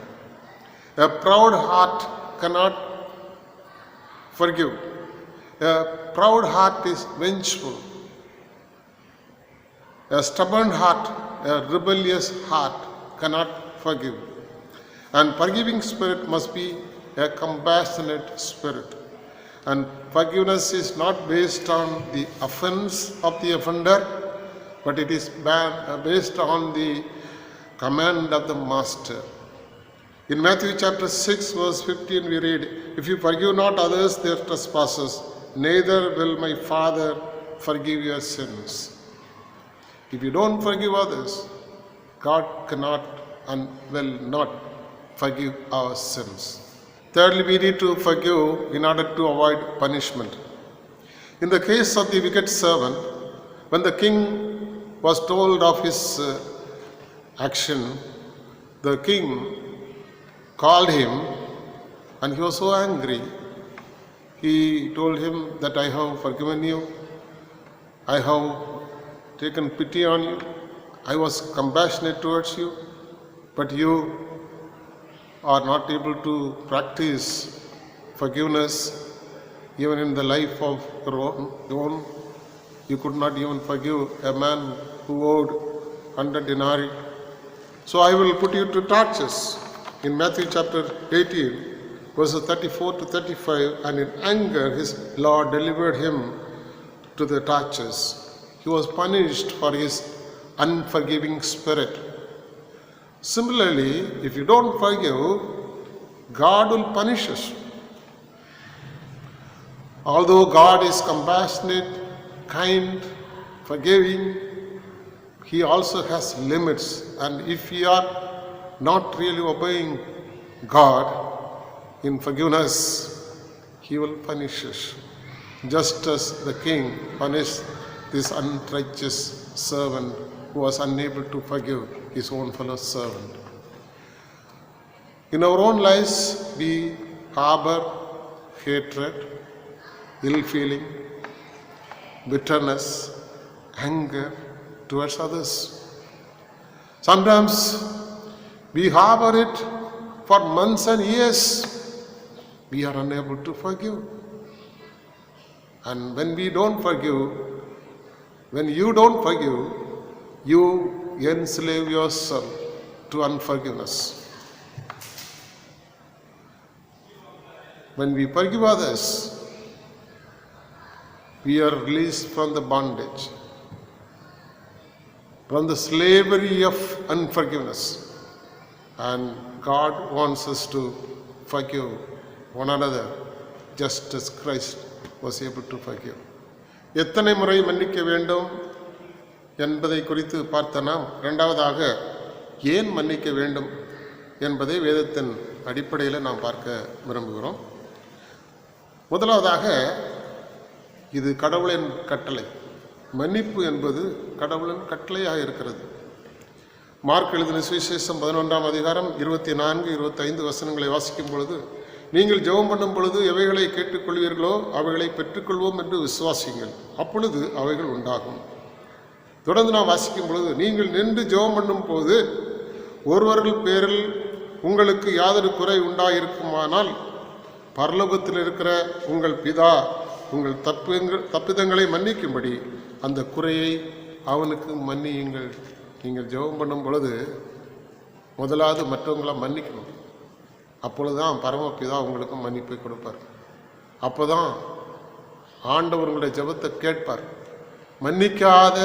Speaker 1: A proud heart cannot forgive. A proud heart is vengeful. A stubborn heart, a rebellious heart cannot forgive. And forgiving spirit must be a compassionate spirit. And forgiveness is not based on the offense of the offender, but it is based on the command of the master. In Matthew chapter 6 verse 15 we read, "If you forgive not others their trespasses, neither will my Father forgive your sins." If you don't forgive others, God cannot and will not forgive our sins. Thirdly, we need to forgive in order to avoid punishment. In the case of the wicked servant, when the king was told of his action, the king called him and he was so angry. He told him that I have forgiven you, I have taken pity on you, I was compassionate towards you, but you are not able to practice forgiveness even in the life of your own. You could not even forgive a man who owed 100 denarii. So I will put you to tortures. In Matthew chapter 18, verses 34 to 35, and in anger his Lord delivered him to the tortures. He was punished for his unforgiving spirit. Similarly, if you don't forgive, God will punish us. Although God is compassionate, kind, forgiving, He also has limits. And if we are not really obeying God in forgiveness, He will punish us. Just as the king punished this unrighteous servant who was unable to forgive his own fellow servant. In our own lives, we harbor hatred, ill feeling, bitterness, anger towards others. Sometimes we harbor it for months and years. We are unable to forgive. And when we don't forgive, when you don't forgive, you enslave yourself to unforgiveness. When we forgive others, we are released from the bondage, from the slavery of unforgiveness. And God wants us to forgive one another just as Christ was able to forgive. எத்தனை முறை மன்னிக்க வேண்டும் என்பதை குறித்து பார்த்த நாம், இரண்டாவதாக ஏன் மன்னிக்க வேண்டும் என்பதை வேதத்தின் அடிப்படையில் நாம் பார்க்க விரும்புகிறோம். முதலாவதாக, இது கடவுளின் கட்டளை. மன்னிப்பு என்பது கடவுளின் கட்டளையாக இருக்கிறது. மார்க் எழுதின சுவிசேஷம் 11ஆம் அதிகாரம் 24, 25 வசனங்களை வாசிக்கும் பொழுது, நீங்கள் ஜெபம் பண்ணும் பொழுது எவைகளை கேட்டுக்கொள்வீர்களோ அவைகளை பெற்றுக்கொள்வோம் என்று விசுவாசியுங்கள், அப்பொழுது அவைகள் உண்டாகும். தொடர்ந்து நாம் வாசிக்கும் பொழுது, நீங்கள் நின்று ஜெபம் பண்ணும் போது ஒருவர்கள் பேரில் உங்களுக்கு யாதொரு குறை உண்டாயிருக்குமானால் பரலோகத்தில் இருக்கிற உங்கள் பிதா உங்கள் தப்பிதங்களை மன்னிக்கும்படி அந்த குறையை அவனுக்கு மன்னியுங்கள். நீங்கள் ஜெபம் பண்ணும் பொழுது முதலாவது மற்றவங்களை மன்னிக்கணும். அப்பொழுதுதான் பரமபிதா உங்களுக்கு மன்னிப்பை கொடுப்பார். அப்போதான் ஆண்டவர் உங்களுடைய ஜெபத்தை கேட்பார். மன்னிக்காத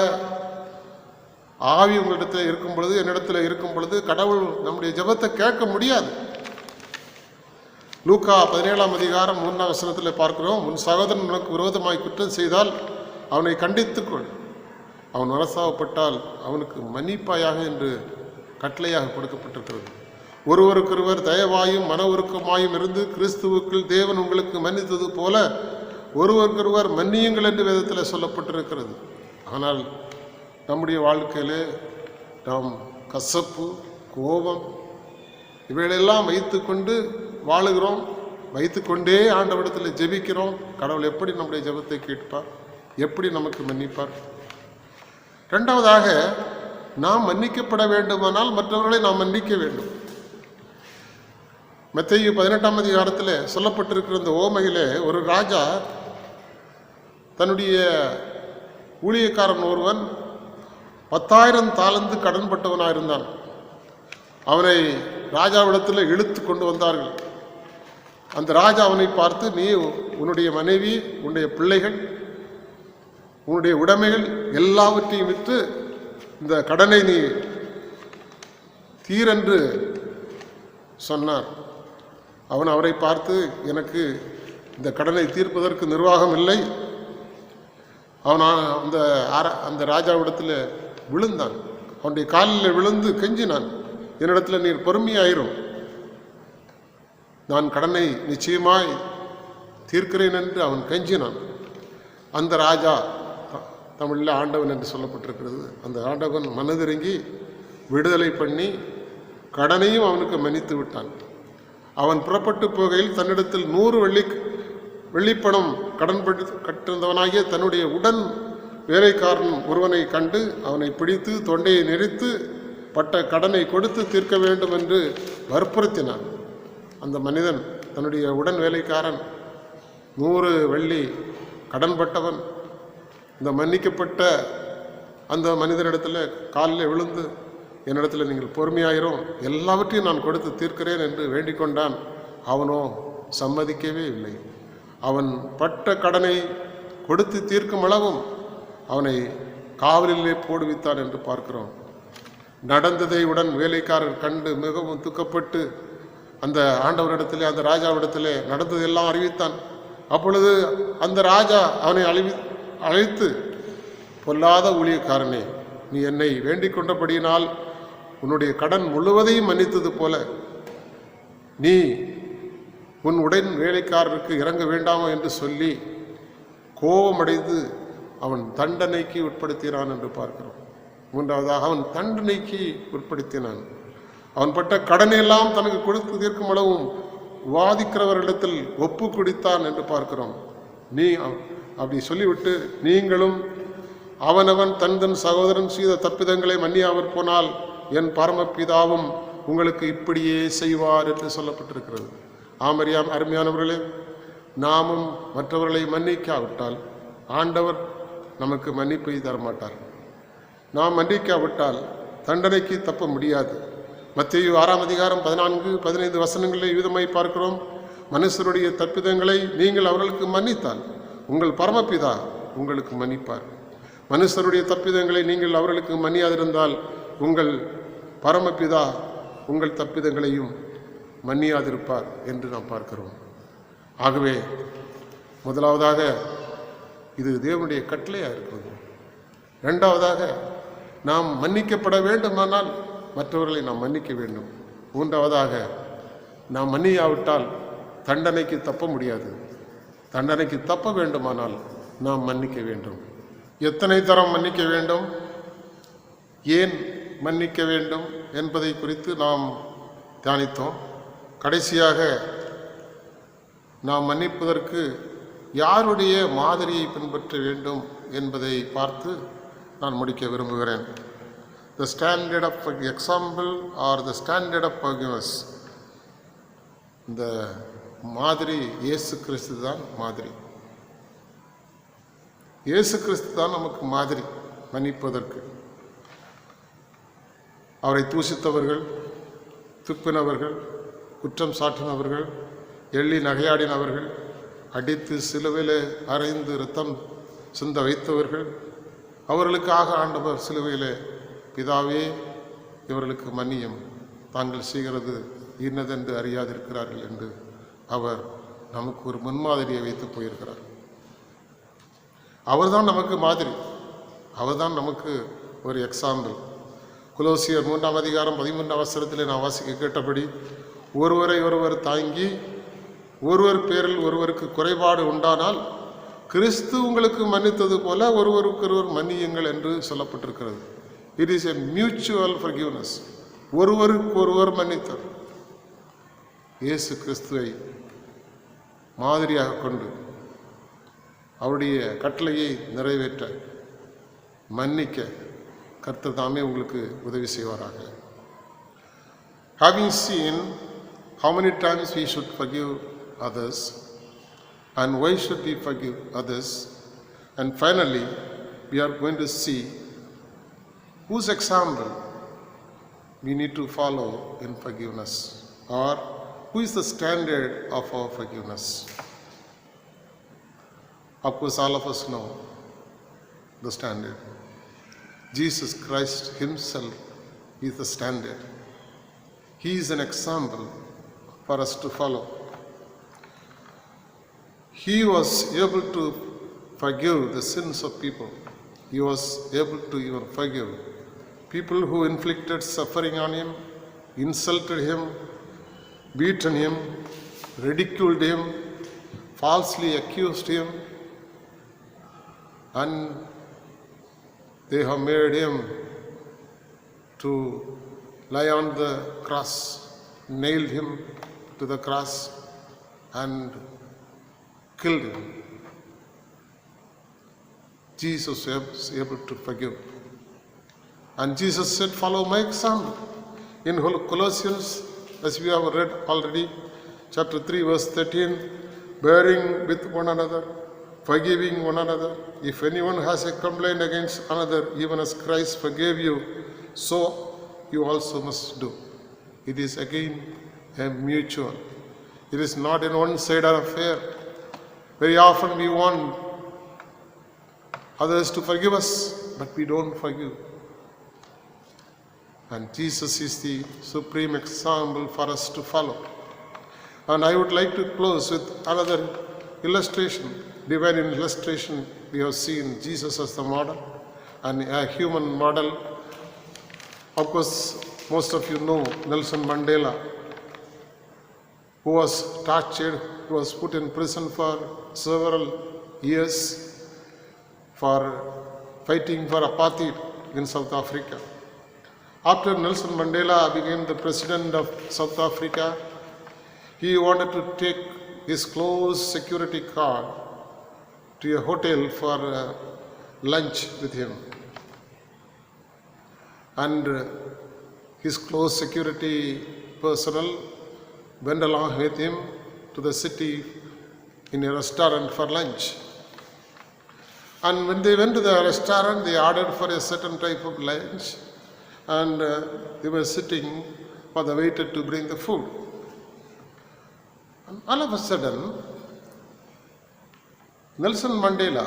Speaker 1: ஆவி உங்களிடத்தில் இருக்கும் பொழுது, என்னிடத்தில் இருக்கும் பொழுது கடவுள் நம்முடைய ஜெபத்தை கேட்க முடியாது. லூக்கா 17ஆம் அதிகாரம் 3ஆம் வசனத்தில் பார்க்கிறோம், உன் சகோதரன் உனக்கு விரோதமாய் குற்றம் செய்தால் அவனை கண்டித்துக்கொள், அவன் மனசாவப்பட்டால் அவனுக்கு மன்னிப்பாயாக என்று கட்டளையாக கொடுக்கப்பட்டிருக்கிறது. ஒருவருக்கொருவர் தயவாயும் மன உருக்கமாயும் இருந்து கிறிஸ்துவுக்குள் தேவன் உங்களுக்கு மன்னித்தது போல ஒருவருக்கொருவர் மன்னியுங்கள் என்று வேதத்தில் சொல்லப்பட்டிருக்கிறது. ஆனால் நம்முடைய வாழ்க்கையில் நாம் கசப்பு, கோபம் இவைகளெல்லாம் வைத்துக்கொண்டு வாழுகிறோம். வைத்துக்கொண்டே ஆண்டவரிடத்தில் ஜெபிக்கிறோம். கடவுள் எப்படி நம்முடைய ஜெபத்தை கேட்பார்? எப்படி நமக்கு மன்னிப்பார்? இரண்டாவதாக, நாம் மன்னிக்கப்பட வேண்டுமானால் மற்றவர்களை நாம் மன்னிக்க வேண்டும். மத்தேயு 18ஆம் அதிகாரத்தில் சொல்லப்பட்டிருக்கிற இந்த ஓமையிலே ஒரு ராஜா தன்னுடைய ஊழியக்காரன் ஒருவன் 10,000 தாலந்து கடன்பட்டவனாக இருந்தான். அவனை ராஜாவிடத்தில் இழுத்து கொண்டு வந்தார்கள். அந்த ராஜா அவனை பார்த்து, நீ உன்னுடைய மனைவி, உன்னுடைய பிள்ளைகள், உன்னுடைய உடைமைகள் எல்லாவற்றையும் விற்று இந்த கடனை நீ தீரென்று சொன்னார். அவன் அவரை பார்த்து, எனக்கு இந்த கடனை தீர்ப்பதற்கு நிர்வாகம் இல்லை. அவன் அந்த ராஜாவிடத்தில் விழுந்தான். அவனுடைய காலில் விழுந்து கெஞ்சினான், என்னிடத்தில் நீர் பொறுமையாயிரும், நான் கடனை நிச்சயமாய் தீர்க்கிறேன் என்று அவன் கெஞ்சினான். அந்த ராஜா, தமிழில் ஆண்டவன் என்று சொல்லப்பட்டிருக்கிறது, அந்த ஆண்டவன் மனதிறங்கி விடுதலை பண்ணி கடனையும் அவனுக்கு மன்னித்து விட்டான். அவன் புறப்பட்டு போகையில் தன்னிடத்தில் 100 வெள்ளிப்பணம் கடன் கட்டிருந்தவனாகிய தன்னுடைய உடன் வேலைக்காரன் ஒருவனை கண்டு அவனை பிடித்து தொண்டையை நெரித்து பட்ட கடனை கொடுத்து தீர்க்க வேண்டும் என்று வற்புறுத்தினான். அந்த மனிதன், தன்னுடைய உடன் வேலைக்காரன் 100 வெள்ளி கடன்பட்டவன், இந்த மன்னிக்கப்பட்ட அந்த மனிதனிடத்தில் காலில் விழுந்து, என்னிடத்தில் நீங்கள் பொறுமையாயிரும், எல்லாவற்றையும் நான் கொடுத்து தீர்க்கிறேன் என்று வேண்டிக் கொண்டான். அவனோ சம்மதிக்கவே இல்லை. அவன் பட்ட கடனை கொடுத்து தீர்க்கும் அளவும் அவனை காவலிலே போடுவித்தான் என்று பார்க்கிறோம். நடந்ததை உடன் வேலைக்காரர் கண்டு மிகவும் துக்கப்பட்டு அந்த ஆண்டவரிடத்திலே, அந்த ராஜாவிடத்திலே நடந்ததெல்லாம் அறிவித்தான். அப்பொழுது அந்த ராஜா அவனை அழைத்து, பொல்லாத ஊழியக்காரனே, நீ என்னை வேண்டிக் கொண்டபடியினால் உன்னுடைய கடன் முழுவதையும் மன்னித்தது போல நீ உன் உடன் வேலைக்காரருக்கு இறங்க வேண்டாமோ என்று சொல்லி கோபமடைந்து அவன் தண்டனைக்கு உட்படுத்தினான் என்று பார்க்கிறோம். மூன்றாவதாக அவன் தண்டனைக்கு உட்படுத்தினான். அவன் பட்ட கடனையெல்லாம் தனக்கு கொடுத்து தீர்க்கும் அளவும் வாதிக்கிறவரிடத்தில் ஒப்பு கொடுத்தான் என்று பார்க்கிறோம். நீ அப்படி சொல்லிவிட்டு, நீங்களும் அவனவன் தன் சகோதரன் செய்த தப்பிதங்களை மன்னியாமற் போனால் என் பரமபிதாவும் உங்களுக்கு இப்படியே செய்வார் என்று சொல்லப்பட்டிருக்கிறது. அருமையானவர்களே, நாமும் மற்றவர்களை மன்னிக்காவிட்டால் ஆண்டவர் நமக்கு மன்னிப்பை தரமாட்டார். நாம் மன்னிக்காவிட்டால் தண்டனைக்கு தப்ப முடியாது. மத்தேயு 6 அதிகாரம் 14-15 வசனங்களில் விதமாய் பார்க்கிறோம். மனுஷருடைய தப்பிதங்களை நீங்கள் அவர்களுக்கு மன்னித்தால் உங்கள் பரமபிதா உங்களுக்கு மன்னிப்பார். மனுஷருடைய தப்பிதங்களை நீங்கள் அவர்களுக்கு மன்னியாதிருந்தால் உங்கள் பரமபிதா உங்கள் தப்பிதங்களையும் மன்னியாதிருப்பார் என்று நாம் பார்க்கிறோம். ஆகவே முதலாவதாக இது தேவனுடைய கட்டளையாக இருக்கிறது. இரண்டாவதாக, நாம் மன்னிக்கப்பட வேண்டுமானால் மற்றவர்களை நாம் மன்னிக்க வேண்டும். மூன்றாவதாக, நாம் மன்னியாவிட்டால் தண்டனைக்கு தப்ப முடியாது. தண்டனைக்கு தப்ப வேண்டுமானால் நாம் மன்னிக்க வேண்டும். எத்தனை தரம் மன்னிக்க வேண்டும், ஏன் மன்னிக்க வேண்டும் என்பதை குறித்து நாம் தியானித்தோம். கடைசியாக, நாம் மன்னிப்பதற்கு யாருடைய மாதிரியை பின்பற்ற வேண்டும் என்பதை பார்த்து நான் முடிக்க விரும்புகிறேன். The standard of example or the standard of forgiveness. இந்த மாதிரி இயேசு கிறிஸ்து தான் மாதிரி. இயேசு கிறிஸ்து தான் நமக்கு மாதிரி மன்னிப்பதற்கு. அவரை தூசித்தவர்கள், துப்பினவர்கள், குற்றம் சாட்டினவர்கள், எள்ளி நகையாடினவர்கள், அடித்து சிலுவையில் அறைந்து இரத்தம் சிந்த வைத்தவர்கள், அவர்களுக்காக ஆண்டவர் சிலுவையில், பிதாவே இவர்களுக்கு மன்னியும், தாங்கள் செய்கிறது இன்னதென்று அறியாதிருக்கிறார்கள் என்று அவர் நமக்கு ஒரு முன்மாதிரியை வைத்து போயிருக்கிறார். அவர்தான் நமக்கு மாதிரி, அவர்தான் நமக்கு ஒரு எக்ஸாம்பிள். கொலோசியர் 3 அதிகாரம் 13 வசனத்தில் நான் வாசிக்க கேட்டபடி, ஒருவரை ஒருவர் தாங்கி ஒருவர் பேரில் ஒருவருக்கு குறைபாடு உண்டானால் கிறிஸ்து உங்களுக்கு மன்னித்தது போல ஒருவருக்கொருவர் மன்னியுங்கள் என்று சொல்லப்பட்டிருக்கிறது. It is a mutual forgiveness. ஒருவருக்கு ஒருவர் மன்னித்தல். இயேசு கிறிஸ்துவை மாதிரியாக கொண்டு அவருடைய கட்டளையை நிறைவேற்ற மன்னிக்க கர்த்தர் தாமே உங்களுக்கு உதவி செய்வாராக. Having seen how many times we should forgive others and why should we forgive others, and finally we are going to see whose example we need to follow in forgiveness? Or who is the standard of our forgiveness? Of course, all of us know the standard. Jesus Christ himself is the standard. He is an example for us to follow. He was able to forgive the sins of people. He was able to even forgive people who inflicted suffering on him, insulted him, beaten him, ridiculed him, falsely accused him, and they have made him to lie on the cross, nailed him to the cross, and killed him. Jesus was able to forgive. And Jesus said, follow my example. In Colossians, as we have read already, chapter 3, verse 13, bearing with one another, forgiving one another. If anyone has a complaint against another, even as Christ forgave you, so you also must do. It is again a mutual. It is not an one-sided affair. Very often we want others to forgive us, but we don't forgive. And Jesus is the supreme example for us to follow. And I would like to close with another illustration, divine illustration. We have seen Jesus as the model and a human model. Of course, most of you know Nelson Mandela, who was tortured, who was put in prison for several years for fighting for apartheid in South Africa. After Nelson Mandela became the president of South Africa, he wanted to take his close security guard to a hotel for lunch with him. And his close security personnel went along with him to the city in a restaurant for lunch. And when they went to the restaurant, they ordered for a certain type of lunch, and they were sitting for the waiter to bring the food. And all of a sudden, Nelson Mandela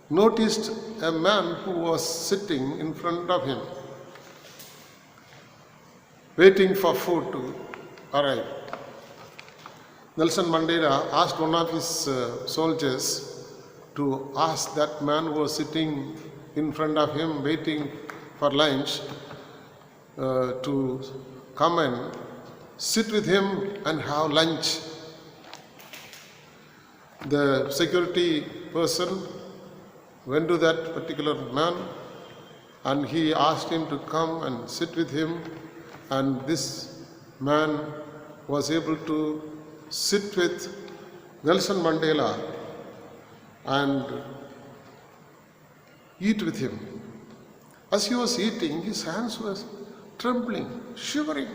Speaker 1: noticed a man who was sitting in front of him, waiting for food to arrive. Nelson Mandela asked one of his soldiers to ask that man who was sitting in front of him, waiting for lunch, to come and sit with him and have lunch. The security person went to that particular man and he asked him to come and sit with him, and this man was able to sit with Nelson Mandela and eat with him. As he was eating, his hands were trembling, shivering.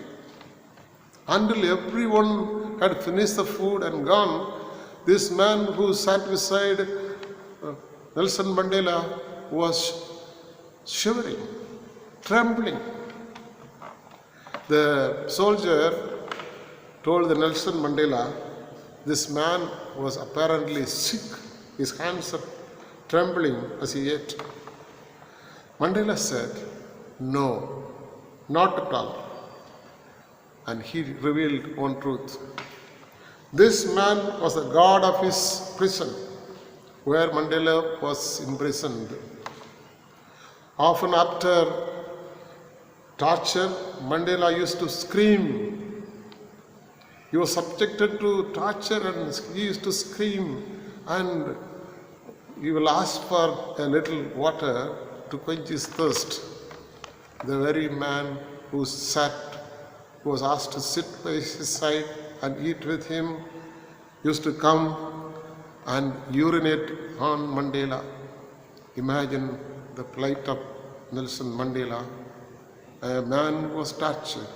Speaker 1: Until everyone had finished the food and gone, this man who sat beside Nelson Mandela was shivering, trembling. The soldier told the Nelson Mandela, this man was apparently sick. His hands are trembling as he ate. Mandela said, no, not at all. And he revealed one truth. This man was the guard of his prison, where Mandela was imprisoned. Often after torture, Mandela used to scream. He was subjected to torture and he used to scream, and he will ask for a little water to quench his thirst. The very man who was asked to sit by his side and eat with him, used to come and urinate on Mandela. Imagine the plight of Nelson Mandela. A man who was tortured,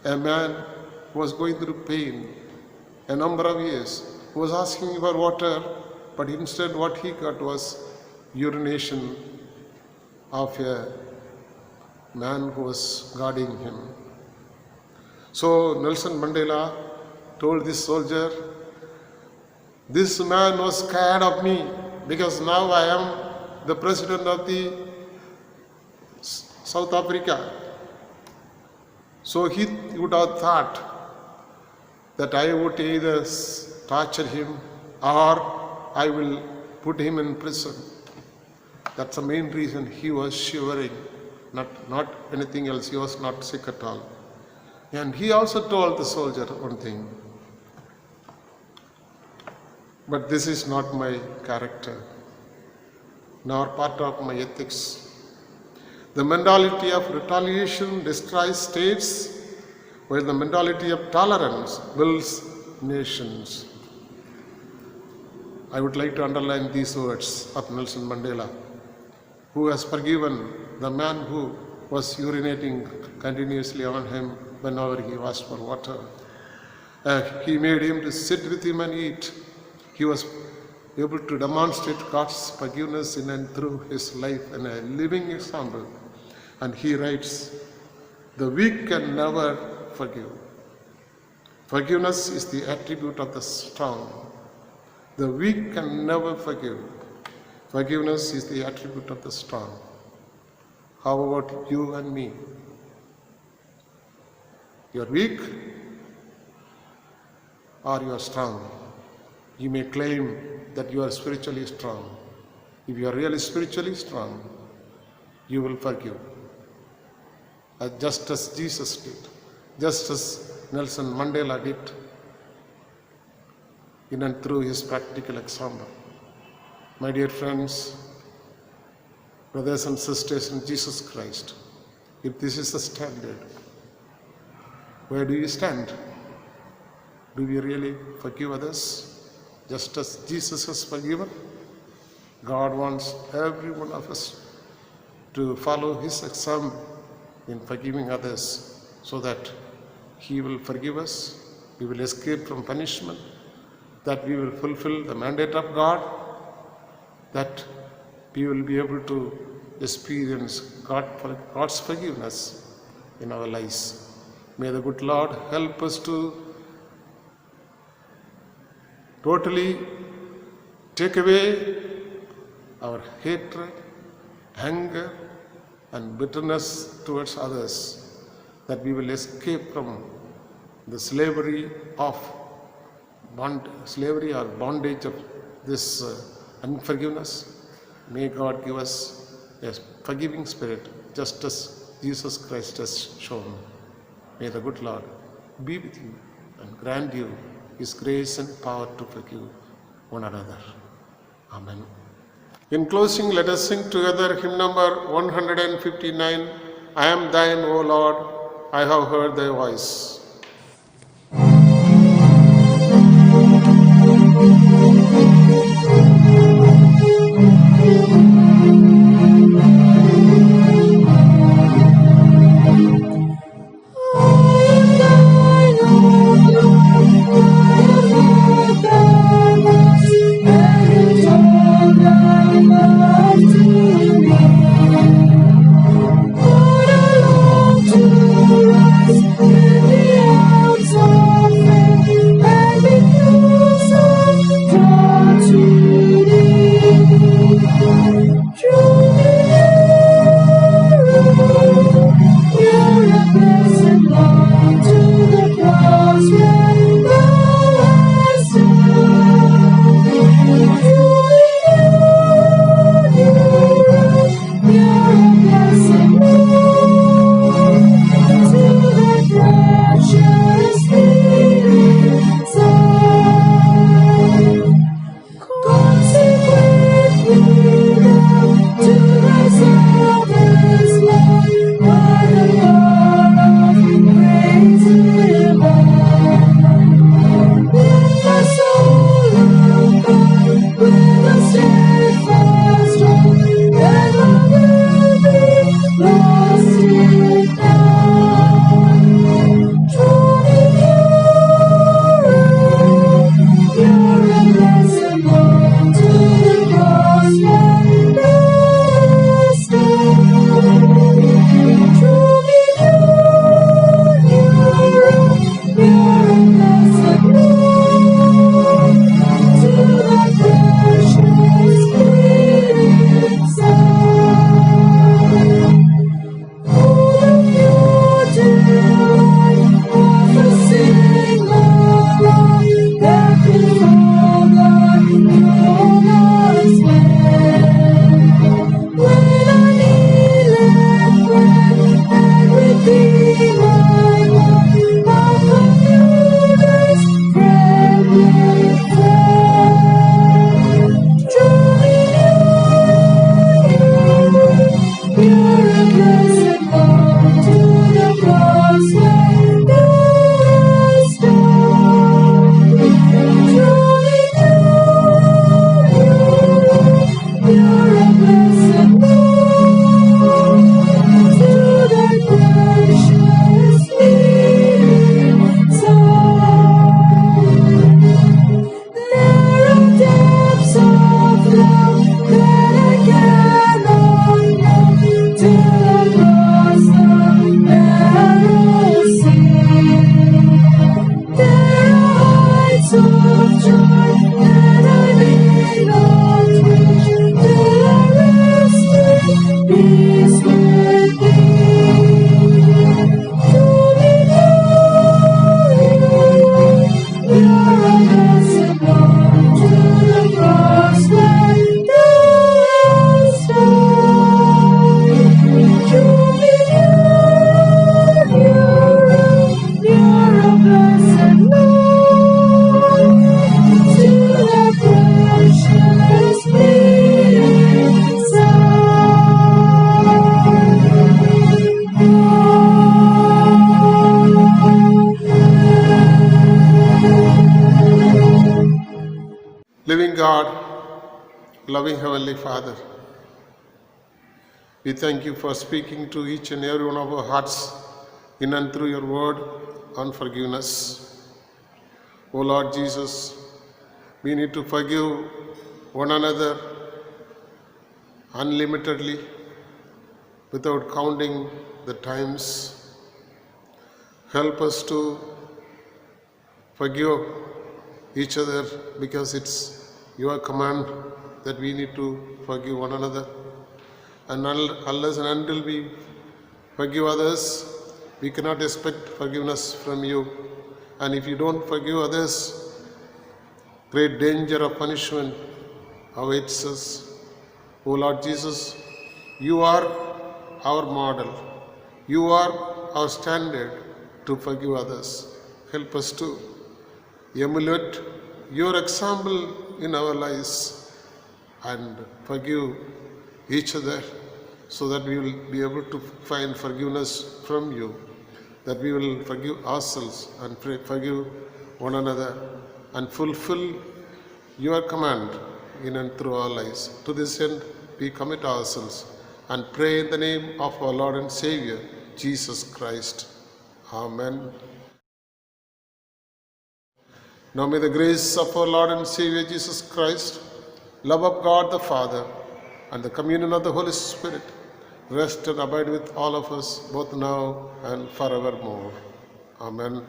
Speaker 1: a man who was going through pain a number of years, who was asking for water, but instead what he got was urination of a man who was guarding him. So Nelson Mandela told this soldier, this man was scared of me because now I am the president of the South Africa. So he would have thought that I would either torture him or I will put him in prison. That's the main reason he was shivering, not anything else. He was not sick at all. And he also told the soldier one thing, but this is not my character, nor part of my ethics. The mentality of retaliation destroys states, while the mentality of tolerance builds nations. I would like to underline these words of Nelson Mandela, who has forgiven the man who was urinating continuously on him whenever he asked for water. He made him to sit with him and eat. He was able to demonstrate God's forgiveness in and through his life in a living example. And he writes, the weak can never forgive. Forgiveness is the attribute of the strong. The weak can never forgive. Forgiveness is the attribute of the strong. How about you and me? You are weak or you are strong? You may claim that you are spiritually strong. If you are really spiritually strong, you will forgive. Just as Jesus did, just as Nelson Mandela did, in and through his practical example. My dear friends, brothers and sisters in Jesus Christ, if this is the standard, where do you stand? Do we really forgive others just as Jesus has forgiven? God wants every one of us to follow his example in forgiving others so that he will forgive us, we will escape from punishment, that we will fulfill the mandate of God, that we will be able to experience God's forgiveness in our lives. May the good Lord help us to totally take away our hatred, anger, and bitterness towards others, that we will escape from the slavery or bondage of this unforgiveness. May God give us a forgiving spirit, just as Jesus Christ has shown. May the good Lord be with you and grant you his grace and power to forgive one another. Amen. In closing, let us sing together hymn number 159, I am thine, O Lord, I have heard thy voice.
Speaker 2: In the
Speaker 1: Loving Heavenly Father, we thank you for speaking to each and every one of our hearts in and through your word on forgiveness. O Lord Jesus, we need to forgive one another unlimitedly without counting the times. Help us to forgive each other because it's your command that we need to forgive one another. And unless and until we forgive others, we cannot expect forgiveness from you. And if you don't forgive others, great danger of punishment awaits us. O Lord Jesus, you are our model. You are our standard to forgive others. Help us to emulate your example in our lives and forgive each other so that we will be able to find forgiveness from you, that we will forgive ourselves and forgive one another and fulfill your command in and through our lives. To this end, we commit ourselves and pray in the name of our Lord and Savior, Jesus Christ. Amen. Now may the grace of our Lord and Savior Jesus Christ, love of God the Father, and the communion of the Holy Spirit rest and abide with all of us both now and forevermore. Amen.